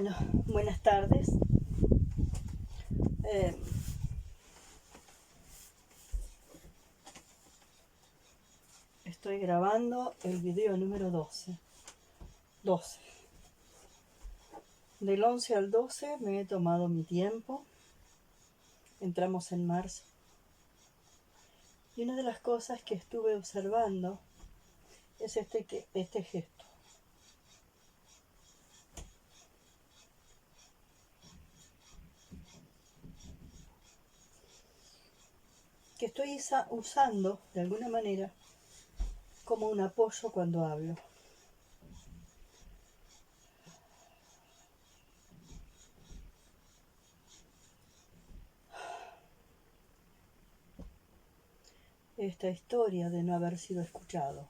Bueno, buenas tardes. Eh, Estoy grabando el video número 12. Del 11 al 12 me he tomado mi tiempo. Entramos en marzo. Y una de las cosas que estuve observando es este gesto. Que estoy usando de alguna manera como un apoyo cuando hablo. Esta historia de no haber sido escuchado.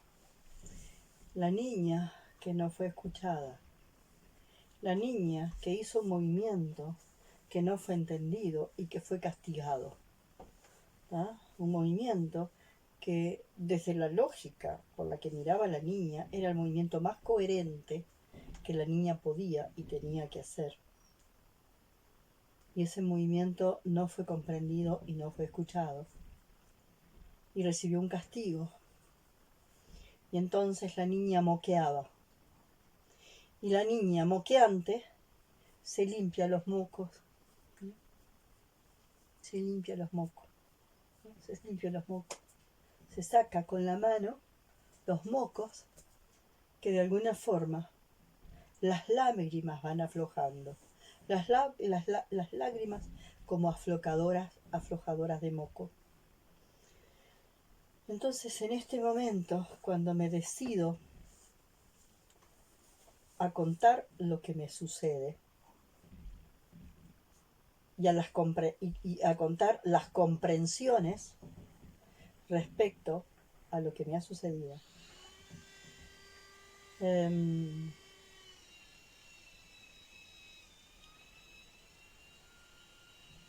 La niña que no fue escuchada. La niña que hizo un movimiento que no fue entendido y que fue castigado. ¿Ah? Un movimiento que desde la lógica por la que miraba la niña era el movimiento más coherente que la niña podía y tenía que hacer. Y ese movimiento no fue comprendido y no fue escuchado. Y recibió un castigo. Y entonces la niña moqueaba. Y la niña moqueante se limpia los mocos. Se limpia los mocos. Se limpia los mocos. Se saca con la mano los mocos que de alguna forma las lágrimas van aflojando. Las lágrimas como aflojadoras de moco. Entonces, en este momento, cuando me decido a contar lo que me sucede y a contar las comprensiones respecto a lo que me ha sucedido,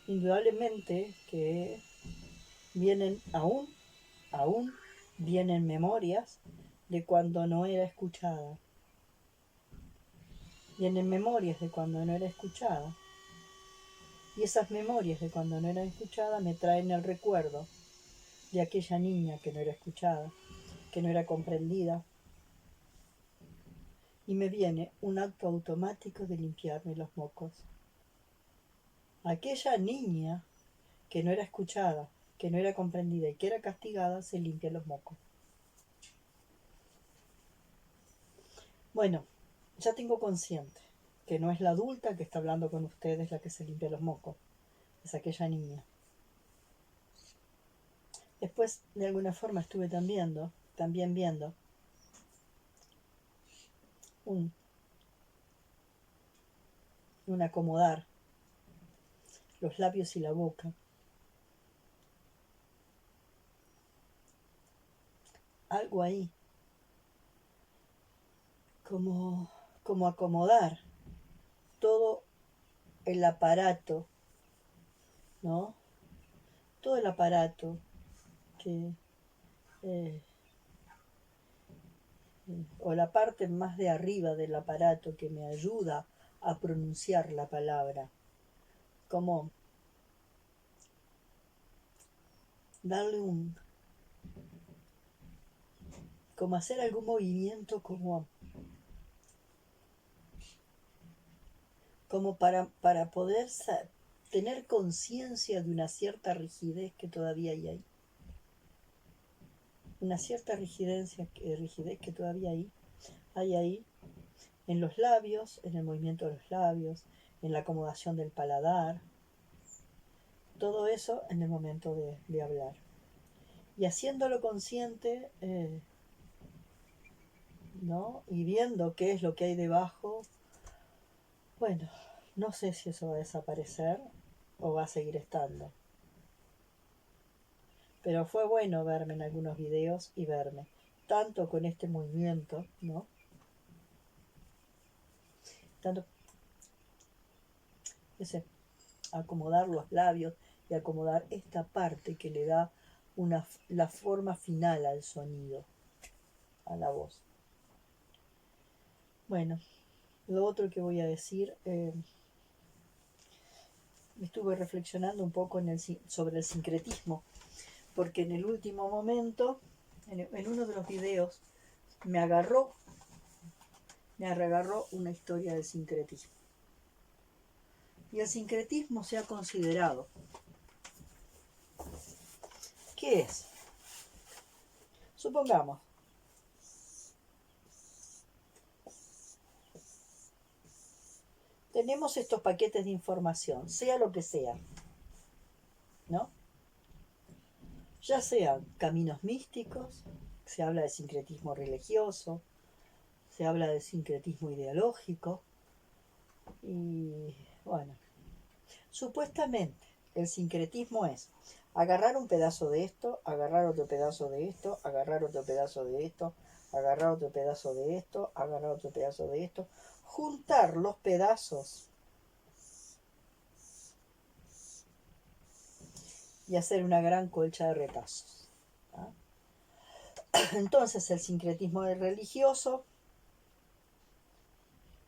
indudablemente que vienen aún vienen memorias de cuando no era escuchada. Vienen memorias de cuando no era escuchada. Y esas memorias de cuando no era escuchada me traen el recuerdo de aquella niña que no era escuchada, que no era comprendida. Y me viene un acto automático de limpiarme los mocos. Aquella niña que no era escuchada, que no era comprendida y que era castigada, se limpia los mocos. Bueno, ya tengo consciente que no es la adulta que está hablando con ustedes la que se limpia los mocos, es aquella niña. Después, de alguna forma, estuve también viendo un acomodar los labios y la boca. Algo ahí, como acomodar todo el aparato, ¿no? Todo el aparato o la parte más de arriba del aparato que me ayuda a pronunciar la palabra, como darle como hacer algún movimiento como para poder tener conciencia de una cierta rigidez que todavía hay ahí. Una cierta rigidez que todavía hay ahí, en los labios, en el movimiento de los labios, en la acomodación del paladar, todo eso en el momento de hablar. Y haciéndolo consciente, ¿no? Y viendo qué es lo que hay debajo, bueno, no sé si eso va a desaparecer o va a seguir estando. Pero fue bueno verme en algunos videos y verme, tanto con este movimiento, ¿no? Tanto acomodar los labios y acomodar esta parte que le da la forma final al sonido, a la voz. Bueno, Lo otro que voy a decir, estuve reflexionando un poco sobre el sincretismo, porque en el último momento, en uno de los videos, me agarró una historia del sincretismo. Y el sincretismo se ha considerado, ¿qué es? Supongamos, tenemos estos paquetes de información, sea lo que sea, ¿no? Ya sean caminos místicos, se habla de sincretismo religioso, se habla de sincretismo ideológico, y bueno, supuestamente el sincretismo es agarrar un pedazo de esto, agarrar otro pedazo de esto, agarrar otro pedazo de esto, agarrar otro pedazo de esto, agarrar otro pedazo de esto, juntar los pedazos y hacer una gran colcha de retazos. ¿Ah? Entonces el sincretismo religioso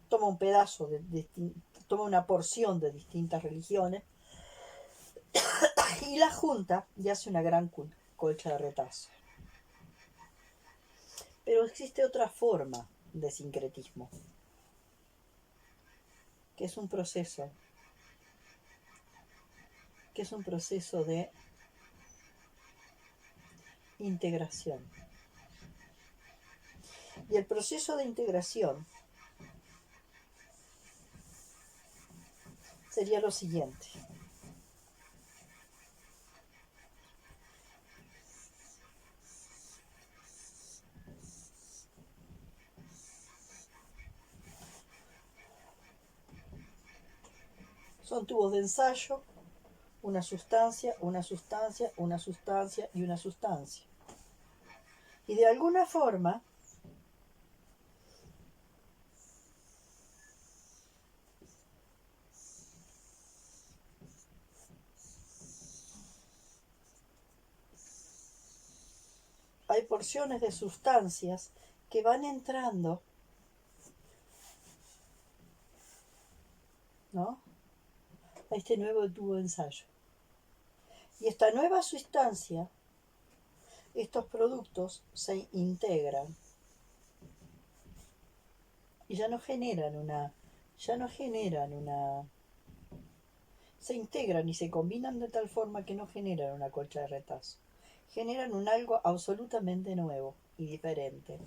toma un pedazo, toma una porción de distintas religiones y la junta y hace una gran colcha de retazos. Pero existe otra forma de sincretismo, que es un proceso de integración. Y el proceso de integración sería lo siguiente. Son tubos de ensayo, una sustancia, una sustancia, una sustancia y una sustancia. Y de alguna forma hay porciones de sustancias que van entrando, ¿no?, a este nuevo tubo de ensayo. Y esta nueva sustancia, estos productos se integran y se integran y se combinan de tal forma que no generan una colcha de retazo. Generan un algo absolutamente nuevo y diferente.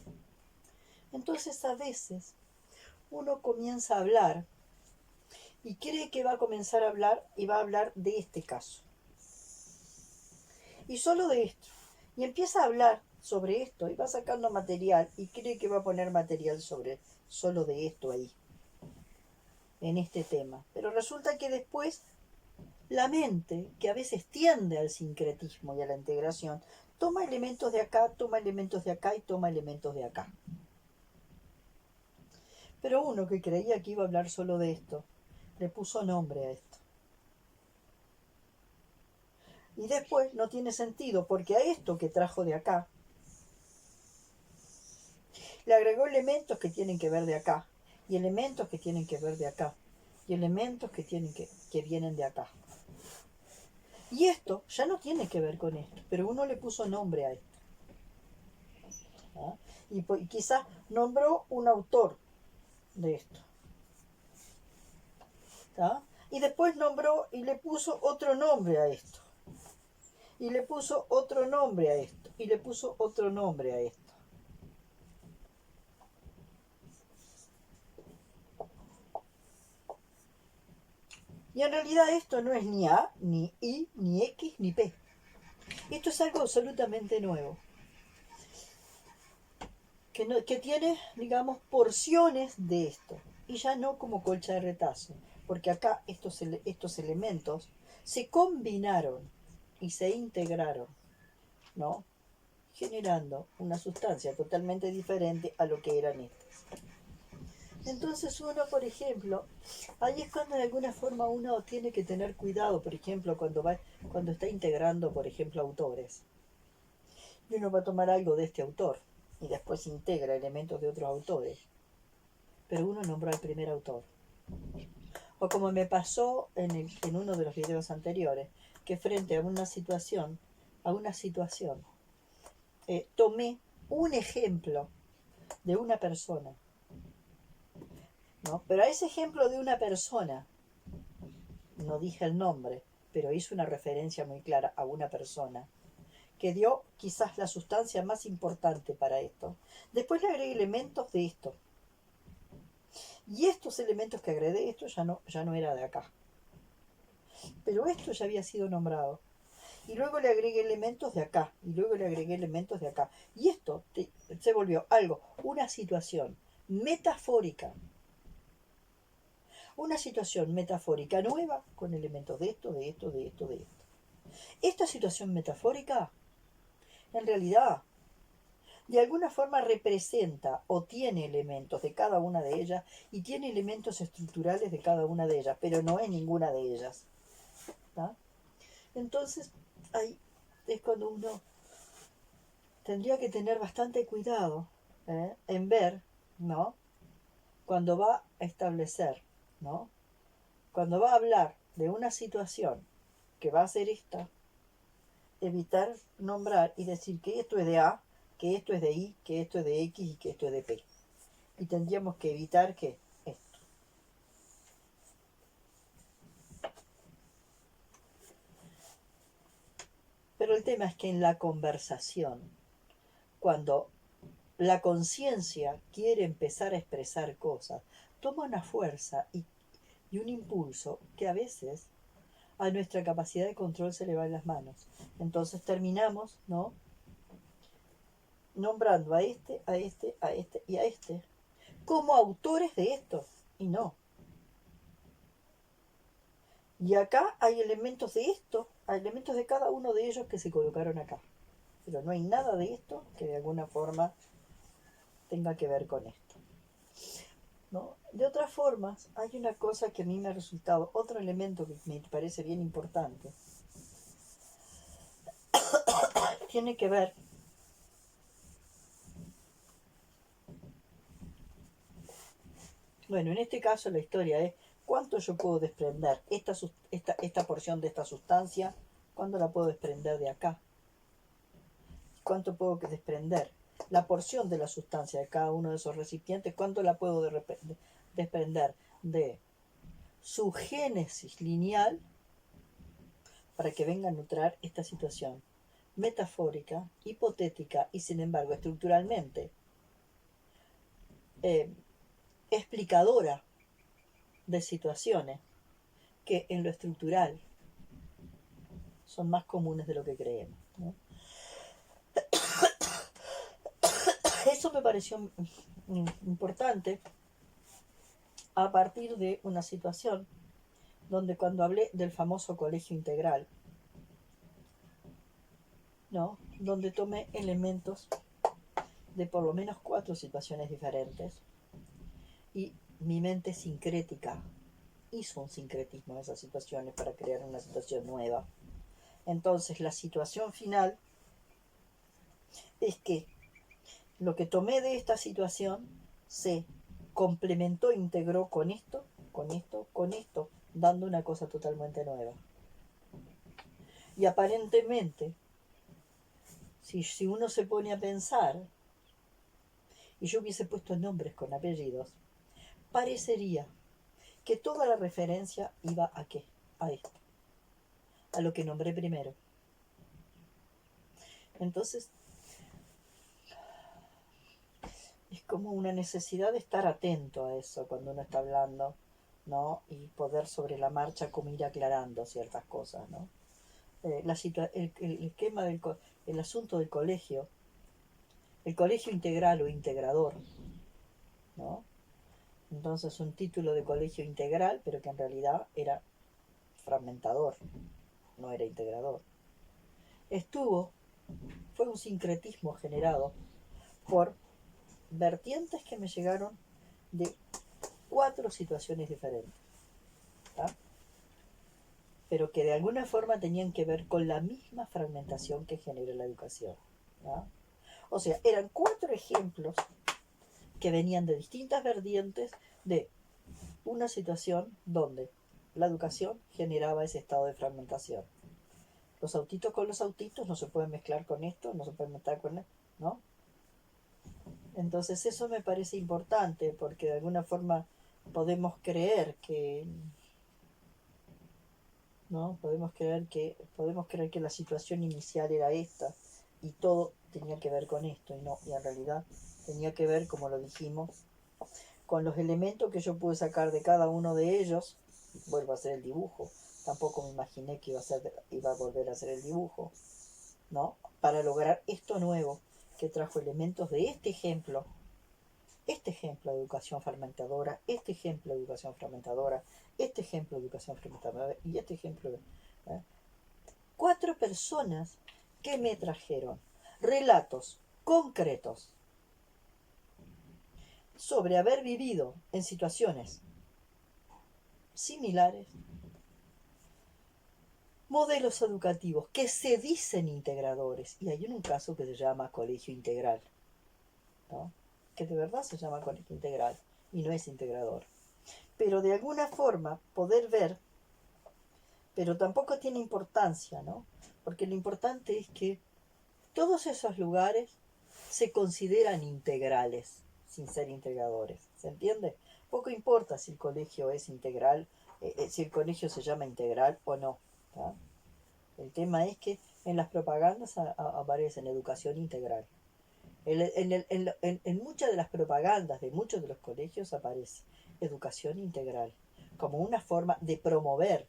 Entonces a veces uno comienza a hablar y cree que va a comenzar a hablar y va a hablar de este caso. Y solo de esto. Y empieza a hablar sobre esto y va sacando material y cree que va a poner material sobre solo de esto ahí, en este tema. Pero resulta que después la mente, que a veces tiende al sincretismo y a la integración, toma elementos de acá, toma elementos de acá y toma elementos de acá. Pero uno que creía que iba a hablar solo de esto, le puso nombre a esto. Y después no tiene sentido, porque a esto que trajo de acá, le agregó elementos que tienen que ver de acá, y elementos que tienen que ver de acá, y elementos que vienen de acá. Y esto ya no tiene que ver con esto, pero uno le puso nombre a esto. ¿Ah? Y quizás nombró un autor de esto. ¿Ah? Y después nombró y le puso otro nombre a esto. Y le puso otro nombre a esto. Y le puso otro nombre a esto. Y en realidad esto no es ni A, ni I, ni X, ni P. Esto es algo absolutamente nuevo. Que tiene, digamos, porciones de esto. Y ya no como colcha de retazo. Porque acá estos elementos se combinaron y se integraron, ¿no?, generando una sustancia totalmente diferente a lo que eran estas. Entonces uno, por ejemplo, ahí es cuando de alguna forma uno tiene que tener cuidado, por ejemplo, cuando está integrando, por ejemplo, autores. Y uno va a tomar algo de este autor y después integra elementos de otros autores. pero uno nombró al primer autor. O como me pasó en uno de los videos anteriores, que frente a una situación, tomé un ejemplo de una persona, ¿no? Pero a ese ejemplo de una persona, no dije el nombre, pero hice una referencia muy clara a una persona que dio quizás la sustancia más importante para esto. Después le agregué elementos de esto. Y estos elementos que agregué, esto ya no era de acá. Pero esto ya había sido nombrado. Y luego le agregué elementos de acá. Y luego le agregué elementos de acá. Y esto se volvió algo, una situación metafórica. Una situación metafórica nueva con elementos de esto, de esto, de esto, de esto. Esta situación metafórica, en realidad, de alguna forma representa o tiene elementos de cada una de ellas y tiene elementos estructurales de cada una de ellas, pero no es ninguna de ellas, ¿no? Entonces, ahí es cuando uno tendría que tener bastante cuidado en ver, ¿no? Cuando va a establecer, ¿no? Cuando va a hablar de una situación que va a ser esta, evitar nombrar y decir que esto es de A, que esto es de Y, que esto es de X y que esto es de P. Y tendríamos que evitar que esto. Pero el tema es que en la conversación, cuando la conciencia quiere empezar a expresar cosas, toma una fuerza y un impulso que a veces a nuestra capacidad de control se le va en las manos. Entonces terminamos, ¿no?, nombrando a este, a este, a este y a este como autores de esto, y no. Y acá hay elementos de esto, hay elementos de cada uno de ellos que se colocaron acá. Pero no hay nada de esto que de alguna forma tenga que ver con esto, ¿no? De otras formas, hay una cosa que a mí me ha resultado, otro elemento que me parece bien importante, tiene que ver bueno, en este caso la historia es cuánto yo puedo desprender esta porción de esta sustancia, cuándo la puedo desprender de acá, cuánto puedo desprender la porción de la sustancia de cada uno de esos recipientes, cuánto la puedo desprender de su génesis lineal para que venga a nutrir esta situación metafórica, hipotética y sin embargo estructuralmente explicadora de situaciones que en lo estructural son más comunes de lo que creemos, ¿no? Eso me pareció importante a partir de una situación donde cuando hablé del famoso colegio integral, ¿no?, donde tomé elementos de por lo menos 4 situaciones diferentes y mi mente sincrética hizo un sincretismo en esas situaciones para crear una situación nueva. Entonces la situación final es que lo que tomé de esta situación se complementó, integró con esto, con esto, con esto, dando una cosa totalmente nueva. Y aparentemente, si uno se pone a pensar, y yo hubiese puesto nombres con apellidos, parecería que toda la referencia iba a qué, a esto, a lo que nombré primero. Entonces, es como una necesidad de estar atento a eso cuando uno está hablando, ¿no? Y poder sobre la marcha como ir aclarando ciertas cosas, ¿no? El esquema el asunto del colegio, el colegio integral o integrador, ¿no? Entonces un título de colegio integral, pero que en realidad era fragmentador, no era integrador. Fue un sincretismo generado por vertientes que me llegaron de 4 situaciones diferentes, ¿tá?, pero que de alguna forma tenían que ver con la misma fragmentación que genera la educación, ¿tá? O sea, eran 4 ejemplos que venían de distintas vertientes de una situación donde la educación generaba ese estado de fragmentación. Los autitos con los autitos no se pueden mezclar con esto, no se pueden mezclar con esto, ¿no? Entonces eso me parece importante porque de alguna forma podemos creer que, ¿no? Podemos creer que la situación inicial era esta y todo tenía que ver con esto y no, y en realidad tenía que ver, como lo dijimos, con los elementos que yo pude sacar de cada uno de ellos. Vuelvo a hacer el dibujo. Tampoco me imaginé que iba a volver a hacer el dibujo, ¿no? Para lograr esto nuevo que trajo elementos de este ejemplo de educación fermentadora, este ejemplo de educación fermentadora, este ejemplo de educación fermentadora y este ejemplo de... ¿eh? 4 personas que me trajeron relatos concretos sobre haber vivido en situaciones similares, modelos educativos que se dicen integradores, y hay un caso que se llama colegio integral, ¿no? Que de verdad se llama colegio integral y no es integrador. Pero de alguna forma poder ver, pero tampoco tiene importancia, ¿no? Porque lo importante es que todos esos lugares se consideran integrales, sin ser integradores, ¿se entiende? Poco importa si el colegio es integral, si el colegio se llama integral o no, ¿tá? El tema es que en las propagandas aparecen educación integral. En muchas de las propagandas de muchos de los colegios aparece educación integral como una forma de promover,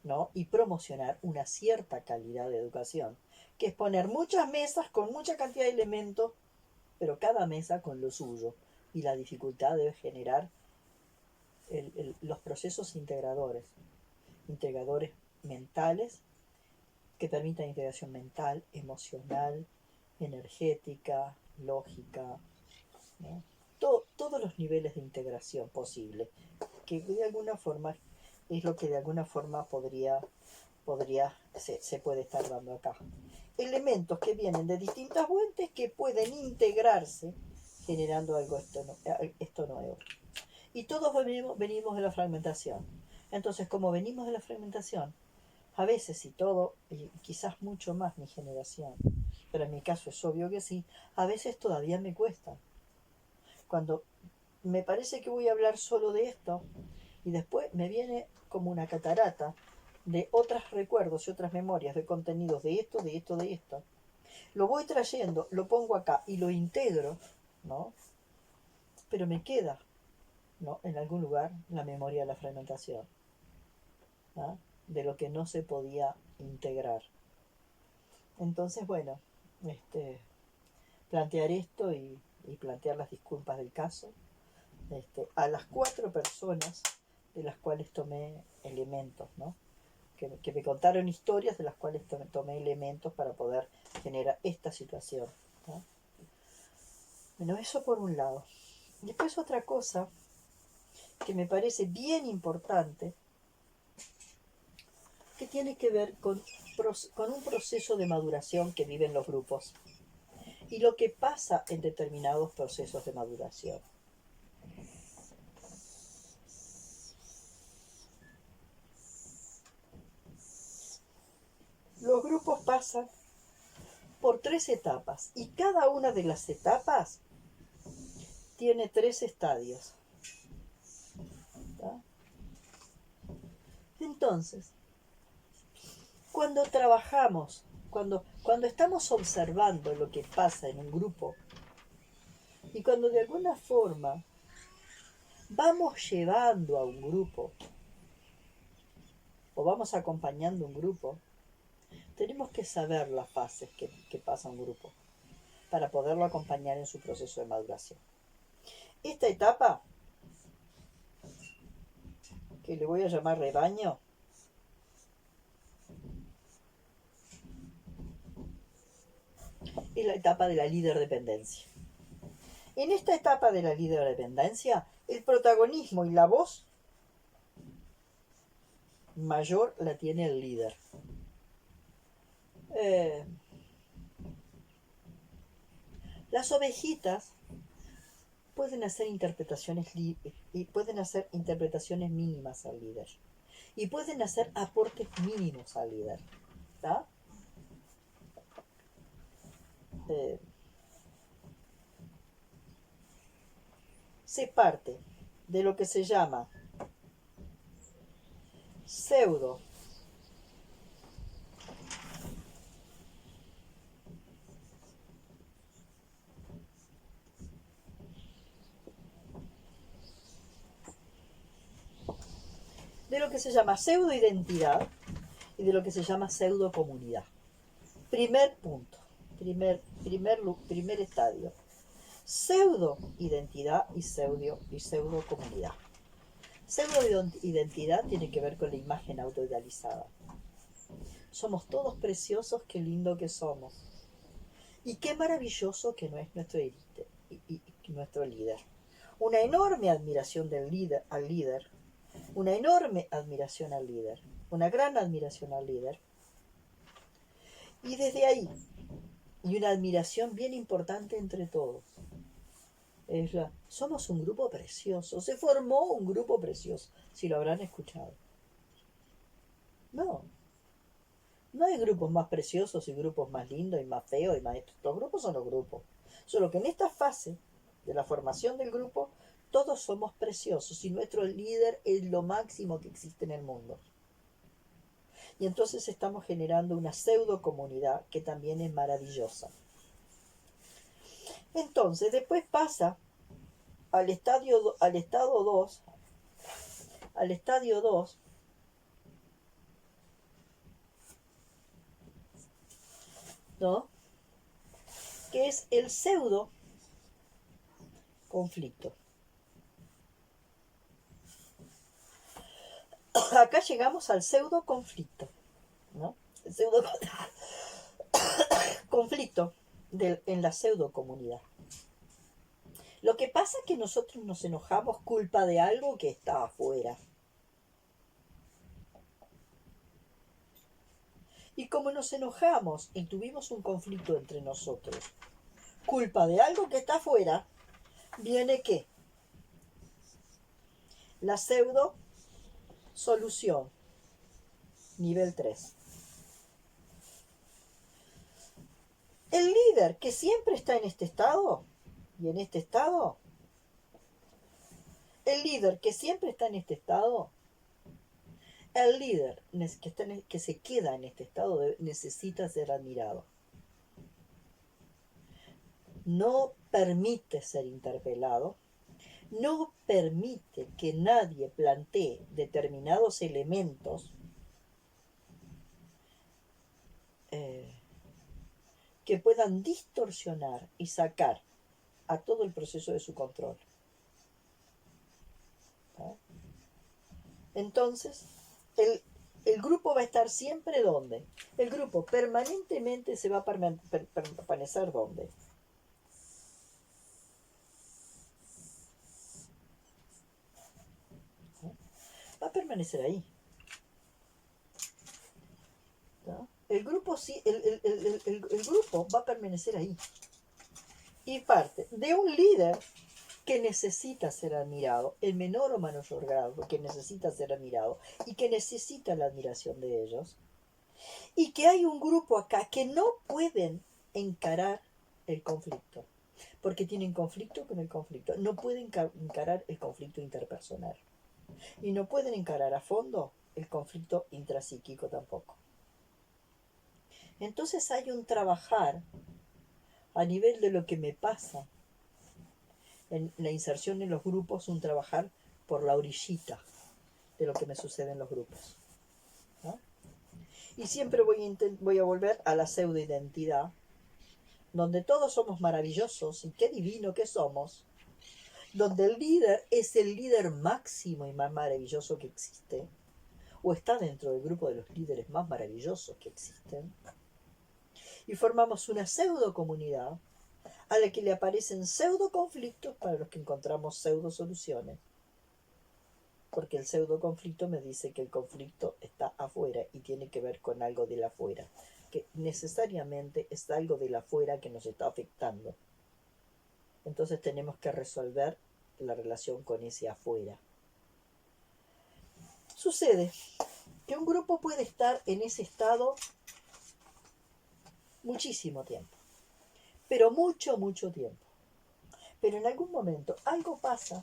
¿no? Y promocionar una cierta calidad de educación, que es poner muchas mesas con mucha cantidad de elementos, pero cada mesa con lo suyo, y la dificultad de generar los procesos integradores mentales, que permitan integración mental, emocional, energética, lógica, ¿no? Todos los niveles de integración posible, que de alguna forma es lo que de alguna forma se puede estar dando acá. Elementos que vienen de distintas fuentes que pueden integrarse generando esto nuevo. Y todos venimos de la fragmentación. Entonces, como venimos de la fragmentación, a veces y todo, y quizás mucho más mi generación, pero en mi caso es obvio que sí, a veces todavía me cuesta. Cuando me parece que voy a hablar solo de esto, y después me viene como una catarata de otros recuerdos y otras memorias de contenidos de esto, de esto, de esto. Lo voy trayendo, lo pongo acá y lo integro, ¿no? Pero me queda, ¿no? En algún lugar la memoria de la fragmentación, ¿no? De lo que no se podía integrar. Entonces, bueno, plantear esto y plantear las disculpas del caso a las 4 personas de las cuales tomé elementos, ¿no? Que me contaron historias de las cuales tomé elementos para poder generar esta situación, ¿no? Bueno, eso por un lado. Después otra cosa que me parece bien importante, que tiene que ver con un proceso de maduración que viven los grupos y lo que pasa en determinados procesos de maduración. Los grupos pasan por 3 etapas y cada una de las etapas tiene 3 estadios. ¿Tá? Entonces, cuando trabajamos, cuando estamos observando lo que pasa en un grupo y cuando de alguna forma vamos llevando a un grupo o vamos acompañando un grupo, tenemos que saber las fases que pasa un grupo para poderlo acompañar en su proceso de maduración. Esta etapa, que le voy a llamar rebaño, es la etapa de la líder dependencia. En esta etapa de la líder dependencia, el protagonismo y la voz mayor la tiene el líder. Las ovejitas pueden hacer y pueden hacer interpretaciones mínimas al líder. Y pueden hacer aportes mínimos al líder. ¿Tá? Se parte de lo que se llama pseudo identidad y de lo que se llama pseudo comunidad. Primer punto, primer estadio. Pseudo identidad y pseudo comunidad. Pseudo identidad tiene que ver con la imagen autoidealizada. Somos todos preciosos, qué lindo que somos. Y qué maravilloso que no es nuestro líder. Una enorme admiración al líder, una enorme admiración al líder, una gran admiración al líder. Y desde ahí, y una admiración bien importante entre todos. Somos un grupo precioso, se formó un grupo precioso, si lo habrán escuchado. No hay grupos más preciosos y grupos más lindos y más feos y más... Los grupos son los grupos. Solo que en esta fase de la formación del grupo, todos somos preciosos y nuestro líder es lo máximo que existe en el mundo. Y entonces estamos generando una pseudo comunidad que también es maravillosa. Entonces, después pasa al estadio 2, ¿no? Que es el pseudo conflicto. Acá llegamos al pseudo conflicto, ¿no? El pseudo conflicto en la pseudo comunidad. Lo que pasa es que nosotros nos enojamos culpa de algo que está afuera. Y como nos enojamos y tuvimos un conflicto entre nosotros, culpa de algo que está afuera, viene ¿qué? La pseudo solución, nivel 3. El líder que siempre está en este estado, y en este estado, el líder que siempre está en este estado, el líder que se queda en este estado necesita ser admirado. No permite ser interpelado, no permite que nadie plantee determinados elementos que puedan distorsionar y sacar a todo el proceso de su control. ¿Ah? Entonces, el grupo va a estar siempre ¿dónde? El grupo permanentemente se va a permanecer ¿dónde? Va a permanecer ahí. ¿No? El grupo va a permanecer ahí. Y parte de un líder que necesita ser admirado, en menor o mayor grado, que necesita ser admirado y que necesita la admiración de ellos. Y que hay un grupo acá que no pueden encarar el conflicto, porque tienen conflicto con el conflicto. No pueden encarar el conflicto interpersonal. Y no pueden encarar a fondo el conflicto intrapsíquico tampoco. Entonces hay un trabajar a nivel de lo que me pasa en la inserción en los grupos, un trabajar por la orillita de lo que me sucede en los grupos, ¿no? Y siempre voy a volver a la pseudoidentidad, donde todos somos maravillosos y qué divino que somos, donde el líder es el líder máximo y más maravilloso que existe, o está dentro del grupo de los líderes más maravillosos que existen, y formamos una pseudo comunidad a la que le aparecen pseudo conflictos para los que encontramos pseudo soluciones. Porque el pseudo conflicto me dice que el conflicto está afuera y tiene que ver con algo de la afuera, que necesariamente es algo de la afuera que nos está afectando. Entonces tenemos que resolver la relación con ese afuera. Sucede que un grupo puede estar en ese estado muchísimo tiempo, pero mucho, mucho tiempo. Pero en algún momento algo pasa,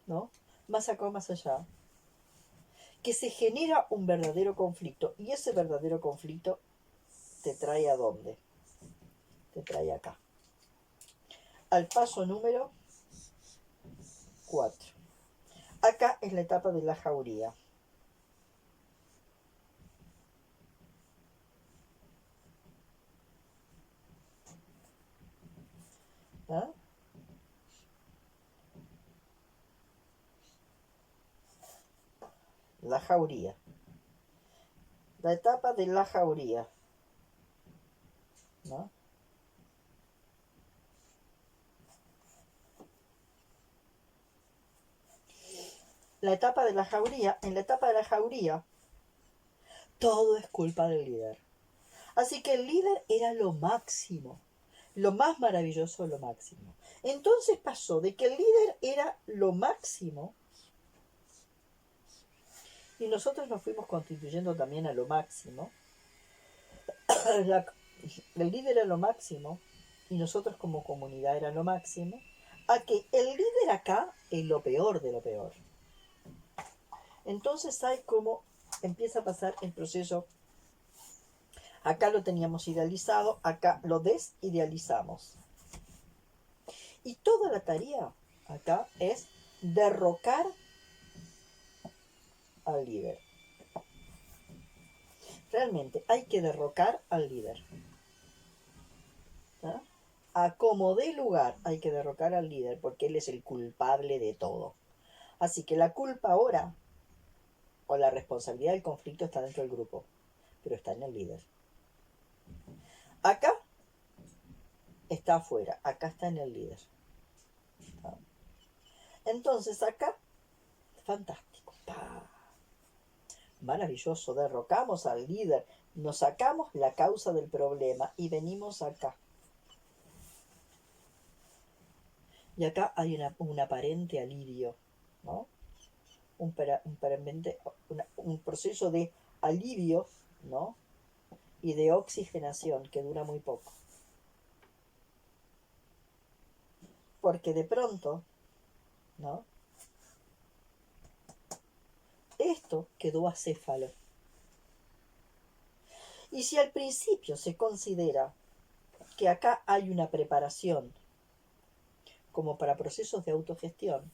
¿no? Más acá o más allá, que se genera un verdadero conflicto. Y ese verdadero conflicto te trae ¿a dónde? Te trae acá. Al paso número 4. Acá es la etapa de la jauría. ¿Ah? La jauría. La etapa de la jauría, ¿no? La etapa de la jauría, en la etapa de la jauría, todo es culpa del líder. Así que el líder era lo máximo, lo más maravilloso, lo máximo. Entonces pasó de que el líder era lo máximo y nosotros nos fuimos constituyendo también a lo máximo. El líder era lo máximo y nosotros como comunidad era lo máximo, a que el líder acá es lo peor de lo peor. Entonces hay como empieza a pasar el proceso. Acá lo teníamos idealizado, acá lo desidealizamos. Y toda la tarea acá es derrocar al líder. Realmente hay que derrocar al líder. ¿Ah? A como dé lugar hay que derrocar al líder porque él es el culpable de todo. Así que la culpa ahora o la responsabilidad del conflicto está dentro del grupo, pero está en el líder. Acá está afuera, acá está en el líder. ¿Ah? Entonces acá, fantástico. ¡Pah! Maravilloso, derrocamos al líder, nos sacamos la causa del problema y venimos acá. Y acá hay un aparente alivio, ¿no? Un proceso de alivio, ¿no? Y de oxigenación que dura muy poco. Porque de pronto, ¿no? Esto quedó acéfalo. Y si al principio se considera que acá hay una preparación como para procesos de autogestión,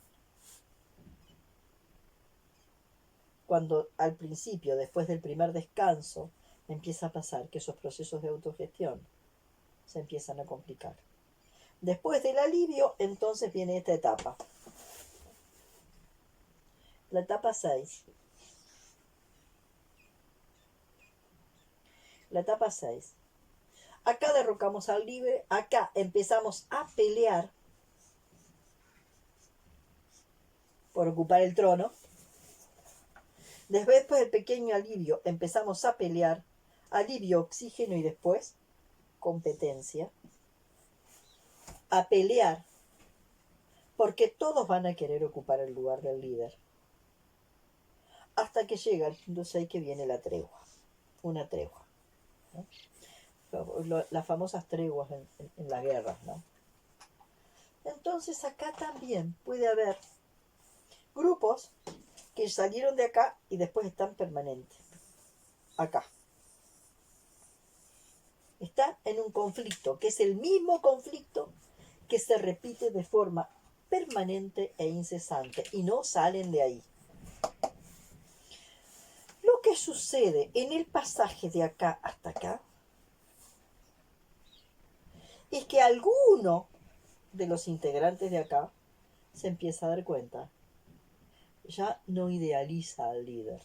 cuando al principio, después del primer descanso, empieza a pasar que esos procesos de autogestión se empiezan a complicar. Después del alivio, entonces viene esta etapa. La etapa 6. La etapa 6. Acá derrocamos al líder, acá empezamos a pelear por ocupar el trono. Después del pequeño alivio empezamos a pelear, alivio, oxígeno y después competencia. A pelear porque todos van a querer ocupar el lugar del líder. Hasta que llega el punto 6 que viene la tregua. Una tregua, ¿no? Las famosas treguas en las guerras, ¿no? Entonces acá también puede haber grupos que salieron de acá y después están permanentes. Acá. Están en un conflicto, que es el mismo conflicto que se repite de forma permanente e incesante y no salen de ahí. Lo que sucede en el pasaje de acá hasta acá es que alguno de los integrantes de acá se empieza a dar cuenta, ya no idealiza al líder.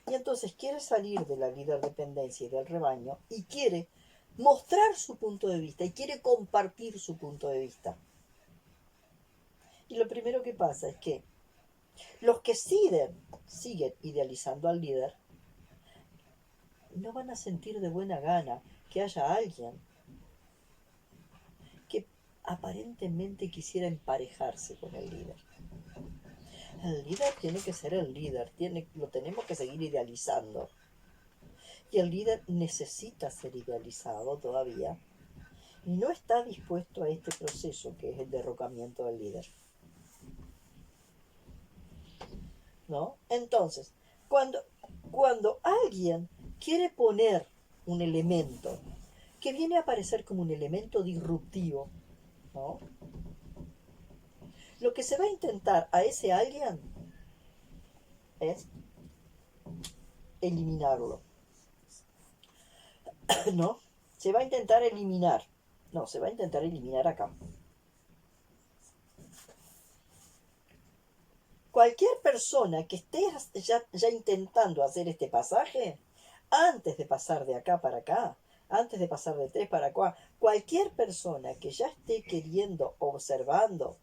Y entonces quiere salir de la líder dependencia y del rebaño y quiere mostrar su punto de vista y quiere compartir su punto de vista. Y lo primero que pasa es que los que siguen idealizando al líder no van a sentir de buena gana que haya alguien aparentemente quisiera emparejarse con el líder. El líder tiene que ser el líder, lo tenemos que seguir idealizando. Y el líder necesita ser idealizado todavía y no está dispuesto a este proceso que es el derrocamiento del líder. ¿No? Entonces, cuando alguien quiere poner un elemento que viene a aparecer como un elemento disruptivo, ¿no? Lo que se va a intentar a ese alguien es eliminarlo, ¿no? Se va a intentar eliminar. No, se va a intentar eliminar acá. Cualquier persona que esté ya intentando hacer este pasaje, antes de pasar de acá para acá, antes de pasar de 3 para acá, cualquier persona que ya esté queriendo, observando,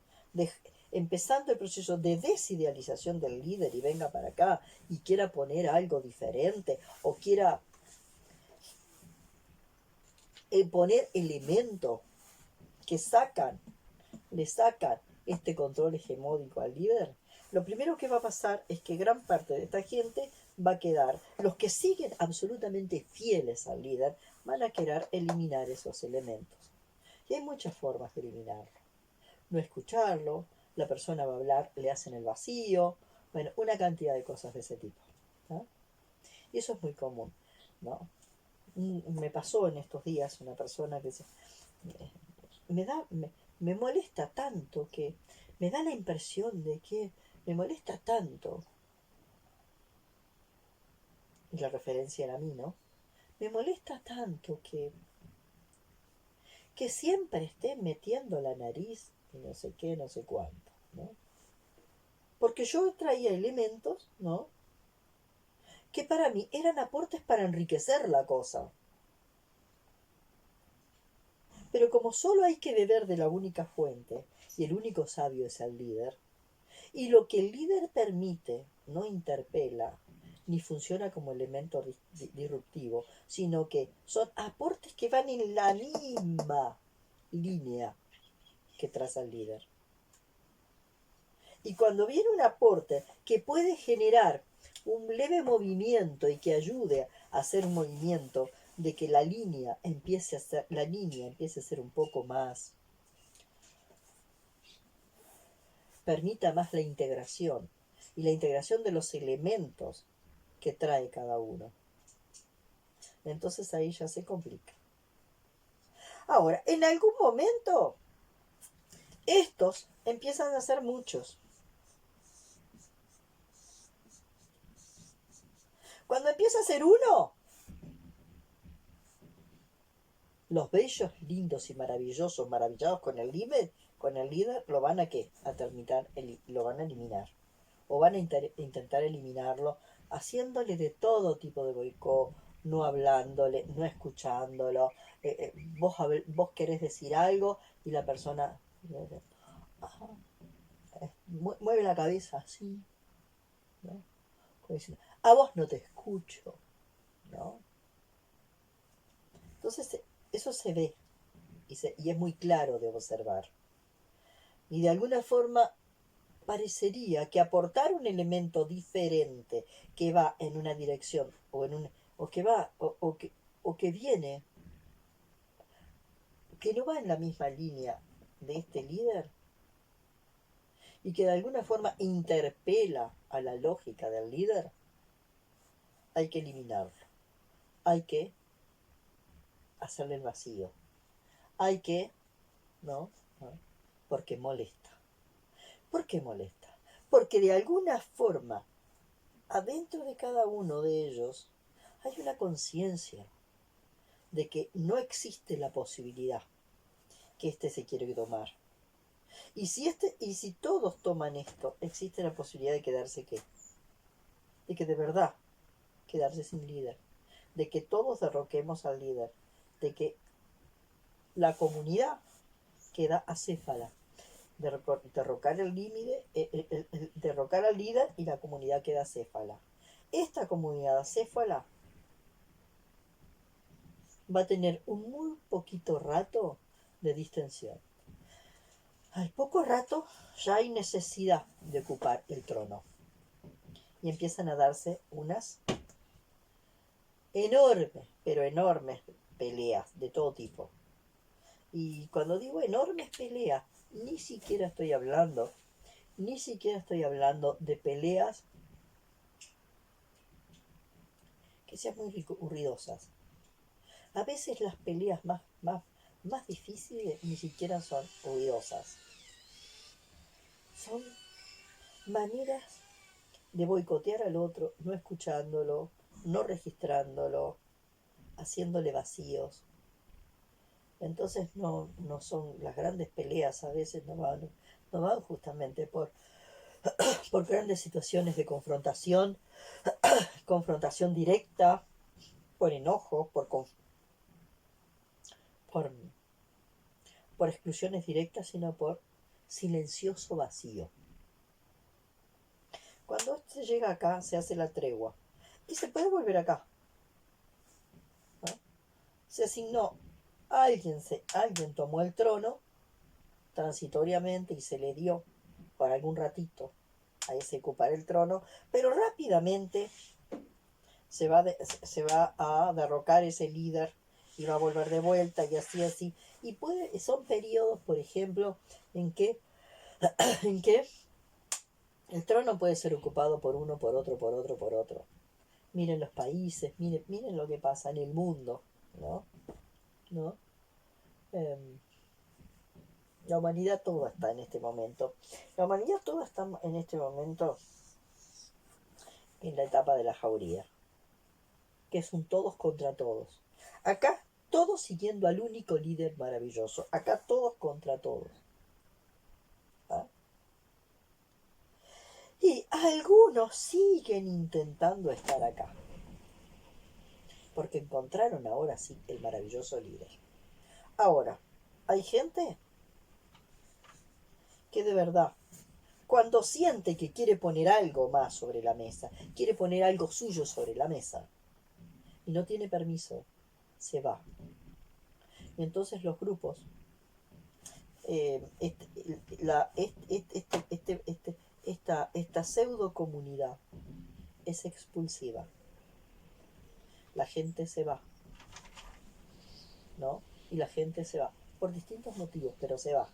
empezando el proceso de desidealización del líder y venga para acá y quiera poner algo diferente o quiera poner elementos que le sacan este control hegemónico al líder, lo primero que va a pasar es que gran parte de esta gente va a quedar, los que siguen absolutamente fieles al líder, van a querer eliminar esos elementos. Y hay muchas formas de eliminarlo. No escucharlo, la persona va a hablar, le hacen el vacío, bueno, una cantidad de cosas de ese tipo, ¿no? Y eso es muy común, ¿no? Me pasó en estos días una persona que me molesta tanto que me da la impresión de que me molesta tanto, y la referencia era a mí, ¿no? Me molesta tanto que siempre esté metiendo la nariz y no sé qué, no sé cuánto, ¿no? Porque yo traía elementos, ¿no? Que para mí eran aportes para enriquecer la cosa. Pero como solo hay que beber de la única fuente, y el único sabio es el líder, y lo que el líder permite no interpela ni funciona como elemento disruptivo, sino que son aportes que van en la misma línea que traza el líder. Y cuando viene un aporte que puede generar un leve movimiento y que ayude a hacer un movimiento de que la línea empiece a ser un poco más, permita más la integración y la integración de los elementos que trae cada uno. Entonces ahí ya se complica. Ahora, en algún momento, estos empiezan a ser muchos. Cuando empieza a ser uno, los bellos, lindos y maravillosos, maravillados con el líder, lo van a ¿qué? A terminar, lo van a eliminar. O van a intentar eliminarlo, haciéndole de todo tipo de boicot, no hablándole, no escuchándolo. Vos querés decir algo y la persona ajá, mueve la cabeza así, ¿no? Como diciendo, a vos no te escucho, ¿no? Entonces eso se ve y es muy claro de observar. Y de alguna forma parecería que aportar un elemento diferente que va en una dirección o que va o que viene que no va en la misma línea de este líder y que de alguna forma interpela a la lógica del líder, hay que eliminarlo, hay que hacerle el vacío, hay que, ¿no? ¿No? Porque molesta. ¿Por qué molesta? Porque de alguna forma, adentro de cada uno de ellos, hay una conciencia de que no existe la posibilidad que éste se quiere tomar. Y si todos toman esto, existe la posibilidad de quedarse ¿qué? De que de verdad quedarse sin líder, de que todos derroquemos al líder, de que la comunidad queda acéfala, derrocar el límite, derrocar al líder y la comunidad queda acéfala. Esta comunidad acéfala va a tener un muy poquito rato de distensión. Al poco rato ya hay necesidad de ocupar el trono. Y empiezan a darse unas enormes, pero enormes peleas de todo tipo. Y cuando digo enormes peleas, ni siquiera estoy hablando de peleas que sean muy ruidosas. A veces las peleas más difíciles ni siquiera son ruidosas. Son maneras de boicotear al otro, no escuchándolo, no registrándolo, haciéndole vacíos. Entonces no son las grandes peleas, a veces no van justamente por grandes situaciones de confrontación, confrontación directa, por enojo, por, por exclusiones directas, sino por silencioso vacío. Cuando se llega acá, se hace la tregua. Y se puede volver acá, ¿no? Se asignó, alguien tomó el trono transitoriamente y se le dio por algún ratito a ese ocupar el trono, pero rápidamente se va a derrocar ese líder y va a volver de vuelta y así. Y son periodos, por ejemplo, en que, en que el trono puede ser ocupado por uno, por otro, por otro, por otro. Miren los países, miren lo que pasa en el mundo, ¿no? ¿No? La humanidad toda está en este momento. La humanidad toda está en este momento en la etapa de la jauría, que es un todos contra todos. Acá todos siguiendo al único líder maravilloso. Acá todos contra todos. ¿Ah? Y algunos siguen intentando estar acá. Porque encontraron ahora sí el maravilloso líder. Ahora, hay gente que de verdad, cuando siente que quiere poner algo más sobre la mesa, quiere poner algo suyo sobre la mesa, y no tiene permiso, se va. Y entonces los grupos, esta pseudo comunidad es expulsiva. La gente se va, ¿no? Y la gente se va, por distintos motivos, pero se va.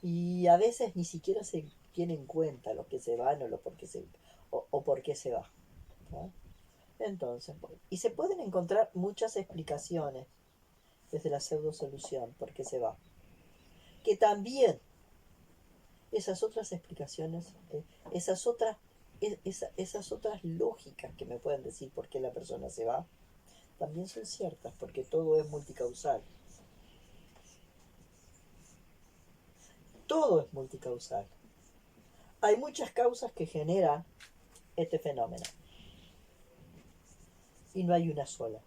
Y a veces ni siquiera se tiene en cuenta los que se van o por qué se va, ¿no? Entonces, y se pueden encontrar muchas explicaciones desde la pseudo solución, por qué se va. Que también esas otras explicaciones, esas otras lógicas que me pueden decir por qué la persona se va, también son ciertas, porque todo es multicausal. Todo es multicausal. Hay muchas causas que generan este fenómeno. Y no hay una sola.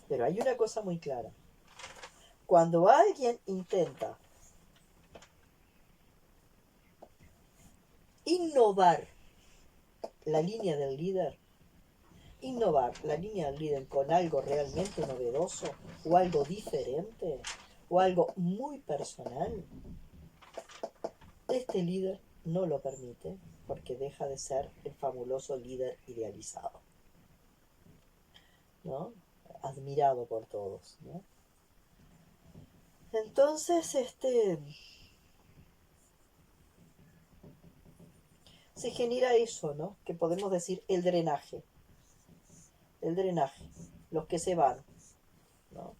Pero hay una cosa muy clara. Cuando alguien intenta innovar la línea del líder, con algo realmente novedoso o algo diferente o algo muy personal, este líder no lo permite porque deja de ser el fabuloso líder idealizado, ¿no? Admirado por todos, ¿no? Entonces, se genera eso, ¿no? Que podemos decir el drenaje, los que se van, ¿no?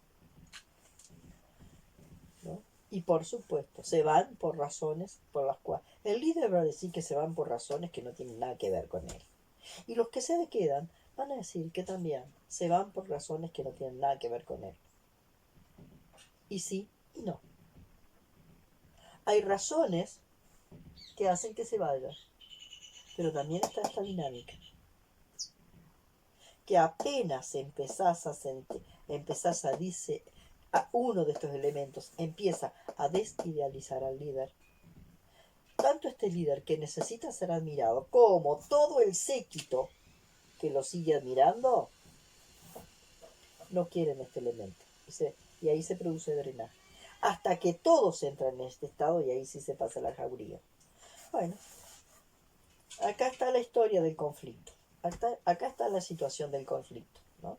¿No? Y por supuesto, se van por razones por las cuales el líder va a decir que se van por razones que no tienen nada que ver con él. Y los que se quedan van a decir que también se van por razones que no tienen nada que ver con él. Y sí y no. Hay razones que hacen que se vayan, pero también está esta dinámica. Que apenas empezás a dice a uno de estos elementos empieza a desidealizar al líder, tanto este líder que necesita ser admirado como todo el séquito que lo sigue admirando no quieren este elemento y ahí se produce drenaje. hasta que todos entran en este estado y ahí sí se pasa la jauría. Bueno, acá está la historia del conflicto. Acá está la situación del conflicto, ¿no?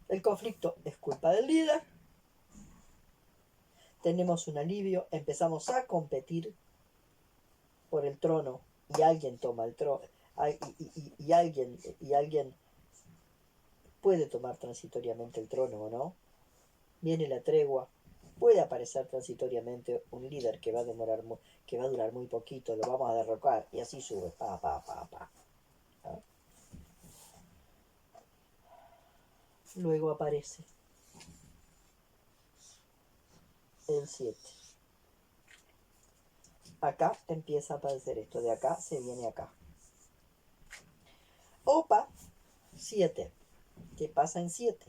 El conflicto es culpa del líder. Tenemos un alivio, empezamos a competir por el trono y alguien toma el trono y alguien puede tomar transitoriamente el trono o no. Viene la tregua, puede aparecer transitoriamente un líder que va a durar muy poquito, lo vamos a derrocar y así sube, pa. ¿Ah? Luego aparece el 7. Acá empieza a aparecer esto, de acá se viene acá. Opa, 7. ¿Qué pasa en 7?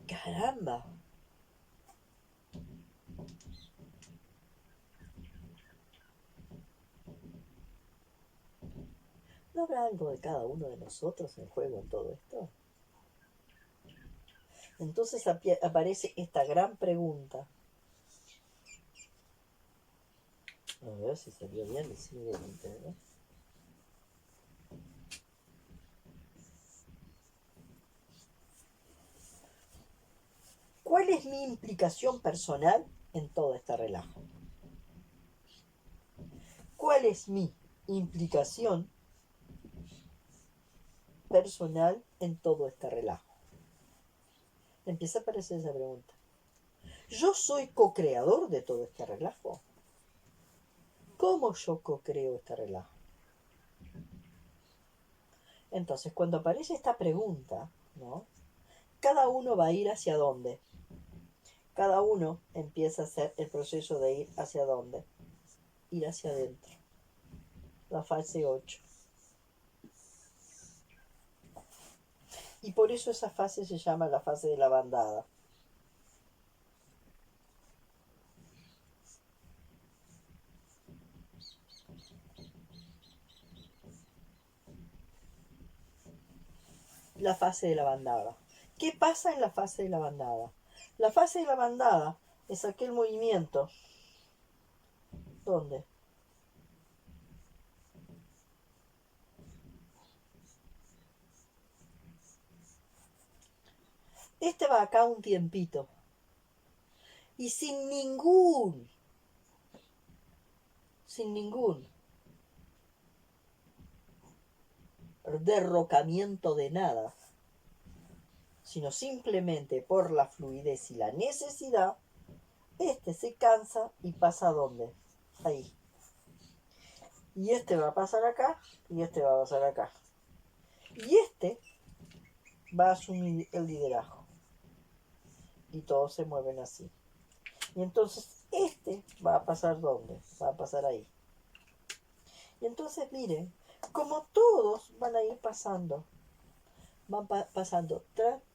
¡Caramba! ¿No habrá algo de cada uno de nosotros en juego en todo esto? Entonces aparece esta gran pregunta. A ver si salió bien el siguiente, ¿no? ¿Cuál es mi implicación personal en todo este relajo? ¿Cuál es mi implicación personal en todo este relajo? Empieza a aparecer esa pregunta. ¿Yo soy co-creador de todo este relajo? ¿Cómo yo co-creo este relajo? Entonces, cuando aparece esta pregunta, ¿no? Cada uno va a ir hacia dónde. Cada uno empieza a hacer el proceso de ir hacia dónde. Ir hacia adentro. La fase 8. Y por eso esa fase se llama la fase de la bandada. La fase de la bandada. ¿Qué pasa en la fase de la bandada? La fase de la bandada es aquel movimiento. ¿Dónde? Este va acá un tiempito. Y sin ningún derrocamiento de nada, sino simplemente por la fluidez y la necesidad, este se cansa y pasa a dónde? Ahí. Y este va a pasar acá y este va a pasar acá. Y este va a asumir el liderazgo. Y todos se mueven así. Y entonces este va a pasar ¿dónde? Va a pasar ahí. Y entonces miren, como todos van a ir pasando, van pasando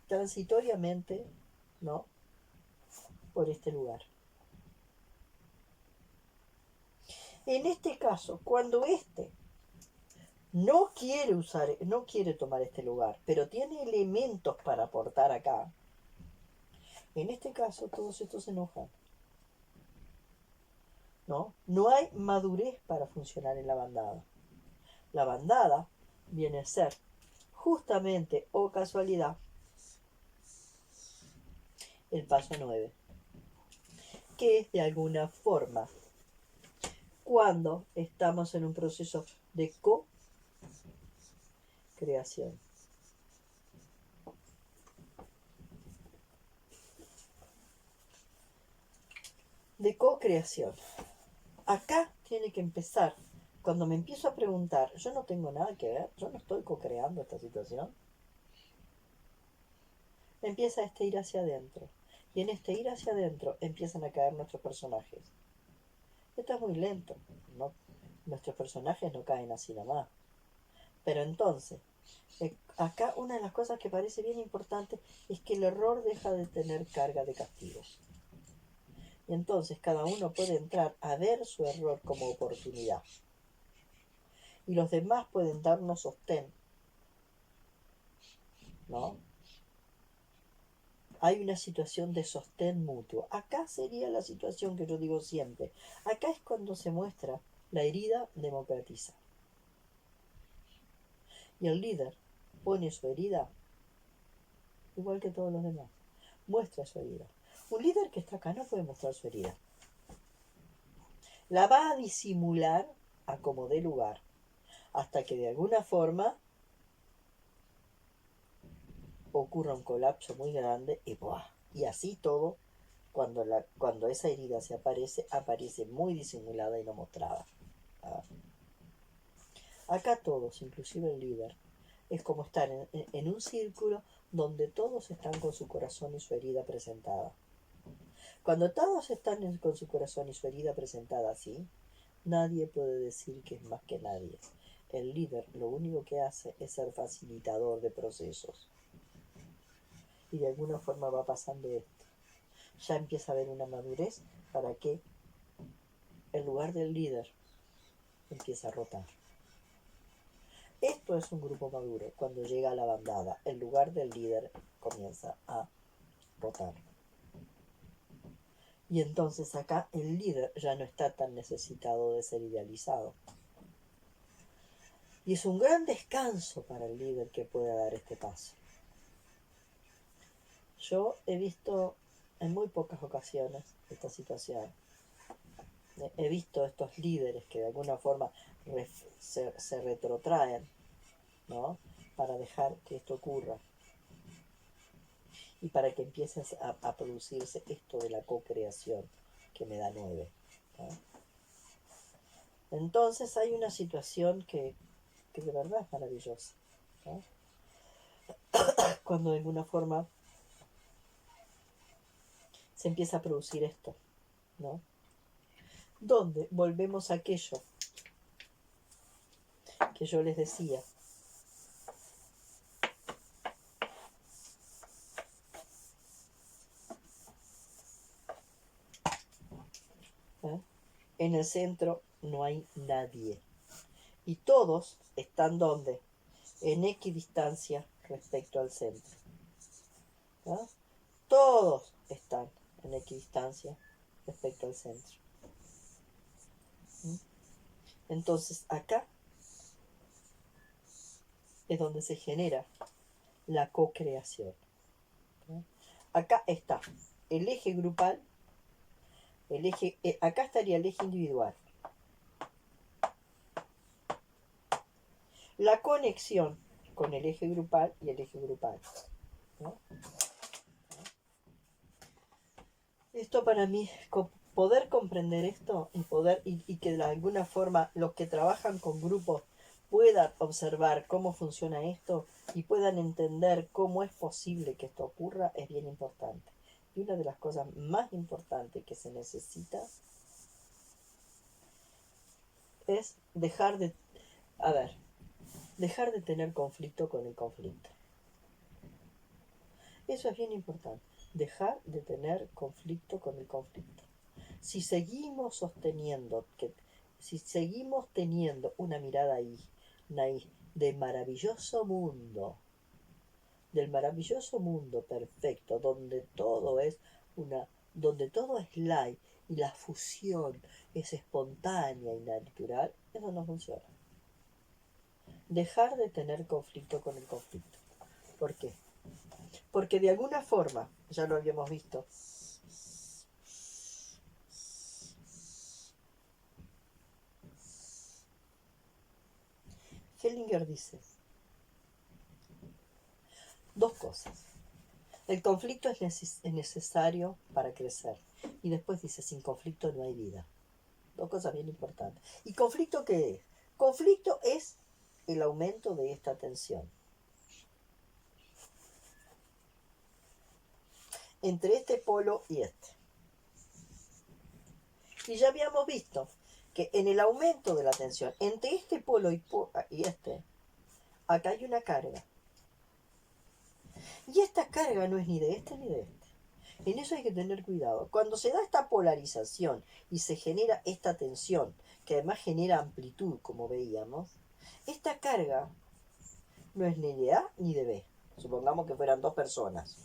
transitoriamente, ¿no? Por este lugar. En este caso, cuando este no quiere tomar este lugar, pero tiene elementos para aportar acá, en este caso todos estos se enojan. No hay madurez para funcionar en la bandada. La bandada viene a ser justamente o casualidad el paso 9, que es de alguna forma cuando estamos en un proceso de co-creación. De co-creación. Acá tiene que empezar. Cuando me empiezo a preguntar, yo no tengo nada que ver, yo no estoy co-creando esta situación. Empieza este ir hacia adentro. Y en este ir hacia adentro empiezan a caer nuestros personajes. Esto es muy lento, ¿no? Nuestros personajes no caen así nomás. Pero entonces, acá una de las cosas que parece bien importante es que el error deja de tener carga de castigo. Y entonces cada uno puede entrar a ver su error como oportunidad. Y los demás pueden darnos sostén, ¿no? hay una situación de sostén mutuo. Acá sería la situación que yo digo siempre. Acá es cuando se muestra la herida democratiza. Y el líder pone su herida igual que todos los demás. Muestra su herida. Un líder que está acá no puede mostrar su herida. La va a disimular a como dé lugar, hasta que de alguna forma ocurra un colapso muy grande y ¡buah! Y así todo, cuando esa herida se aparece, aparece muy disimulada y no mostrada. ¿Ah? Acá todos, inclusive el líder, es como estar en un círculo donde todos están con su corazón y su herida presentada. Cuando todos están con su corazón y su herida presentada así, nadie puede decir que es más que nadie. El líder lo único que hace es ser facilitador de procesos. Y de alguna forma va pasando esto. Ya empieza a haber una madurez para que el lugar del líder empiece a rotar. Esto es un grupo maduro. Cuando llega a la bandada, el lugar del líder comienza a rotar. Y entonces acá el líder ya no está tan necesitado de ser idealizado. Y es un gran descanso para el líder que pueda dar este paso. Yo he visto en muy pocas ocasiones esta situación. He visto estos líderes que de alguna forma se retrotraen, ¿no? Para dejar que esto ocurra. Y para que empiece a producirse esto de la co-creación, que me da 9. ¿No? Entonces hay una situación que de verdad es maravillosa. ¿No? Cuando de alguna forma se empieza a producir esto, ¿no? Donde volvemos a aquello que yo les decía. ¿Eh? En el centro no hay nadie. Y todos están donde? En equidistancia respecto al centro. ¿No? Todos están en equidistancia respecto al centro. ¿Mm? Entonces acá es donde se genera la co-creación. ¿No? Acá está el eje grupal, acá estaría el eje individual. La conexión con el eje grupal y el eje grupal. ¿No? Esto para mí, poder comprender esto y que de alguna forma los que trabajan con grupos puedan observar cómo funciona esto y puedan entender cómo es posible que esto ocurra es bien importante. Y una de las cosas más importantes que se necesita es dejar de tener conflicto con el conflicto. Eso es bien importante, dejar de tener conflicto con el conflicto. Si seguimos teniendo una mirada ahí, del maravilloso mundo perfecto, donde todo es light y la fusión es espontánea y natural, eso no funciona. Dejar de tener conflicto con el conflicto. ¿Por qué? Porque de alguna forma, ya lo habíamos visto, Hellinger dice dos cosas. El conflicto es necesario para crecer. Y después dice, sin conflicto no hay vida. Dos cosas bien importantes. ¿Y conflicto qué es? Conflicto es el aumento de esta tensión entre este polo y este. Y ya habíamos visto que en el aumento de la tensión entre este polo y este, acá hay una carga. Y esta carga no es ni de este ni de este. En eso hay que tener cuidado. Cuando se da esta polarización y se genera esta tensión, que además genera amplitud, como veíamos, esta carga no es ni de A ni de B. Supongamos que fueran dos personas,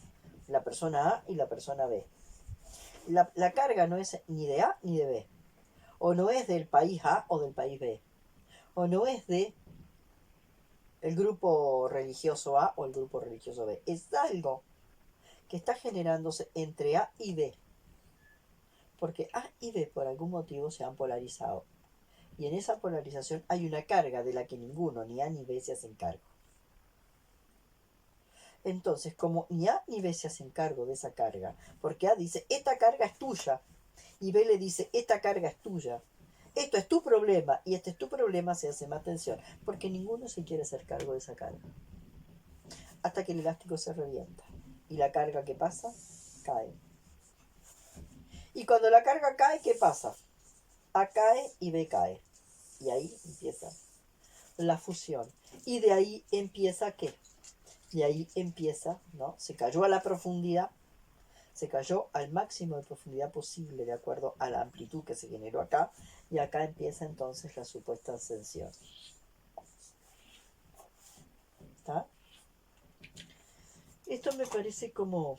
la persona A y la persona B. La carga no es ni de A ni de B. O no es del país A o del país B. O no es de el grupo religioso A o el grupo religioso B. Es algo que está generándose entre A y B. Porque A y B por algún motivo se han polarizado. Y en esa polarización hay una carga de la que ninguno, ni A ni B, se hacen cargo. Entonces, como ni A ni B se hacen cargo de esa carga, porque A dice, esta carga es tuya, y B le dice, esta carga es tuya, esto es tu problema, y este es tu problema, se hace más tensión, porque ninguno se quiere hacer cargo de esa carga. Hasta que el elástico se revienta, y la carga que pasa, cae. Y cuando la carga cae, ¿qué pasa? A cae y B cae. Y ahí empieza la fusión. Y de ahí empieza ¿qué? Y ahí empieza, ¿no? Se cayó a la profundidad, se cayó al máximo de profundidad posible de acuerdo a la amplitud que se generó acá, y acá empieza entonces la supuesta ascensión. ¿Está? Esto me parece como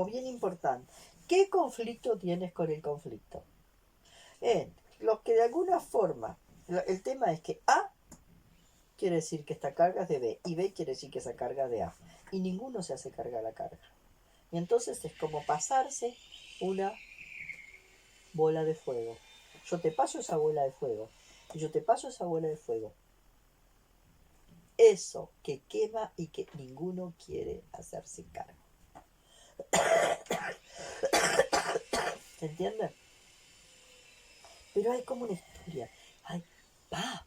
bien importante. ¿Qué conflicto tienes con el conflicto? Los que de alguna forma, el tema es que A quiere decir que esta carga es de B y B quiere decir que esa carga es de A. Y ninguno se hace carga de la carga. Y entonces es como pasarse una bola de fuego. Yo te paso esa bola de fuego. Y yo te paso esa bola de fuego. Eso que quema y que ninguno quiere hacerse cargo. ¿Se entiende? Pero hay como una historia. Hay paz,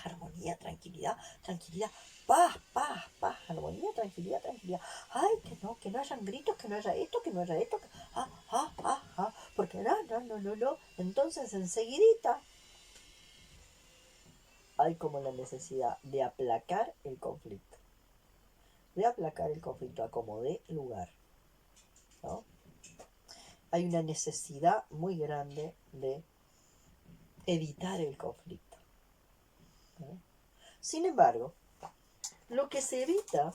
armonía, tranquilidad, paz, armonía, tranquilidad. Ay, que no hayan gritos, que no haya esto, porque no. Entonces enseguidita hay como la necesidad de aplacar el conflicto. A como dé lugar, ¿no? Hay una necesidad muy grande de evitar el conflicto, ¿no? Sin embargo, lo que se evita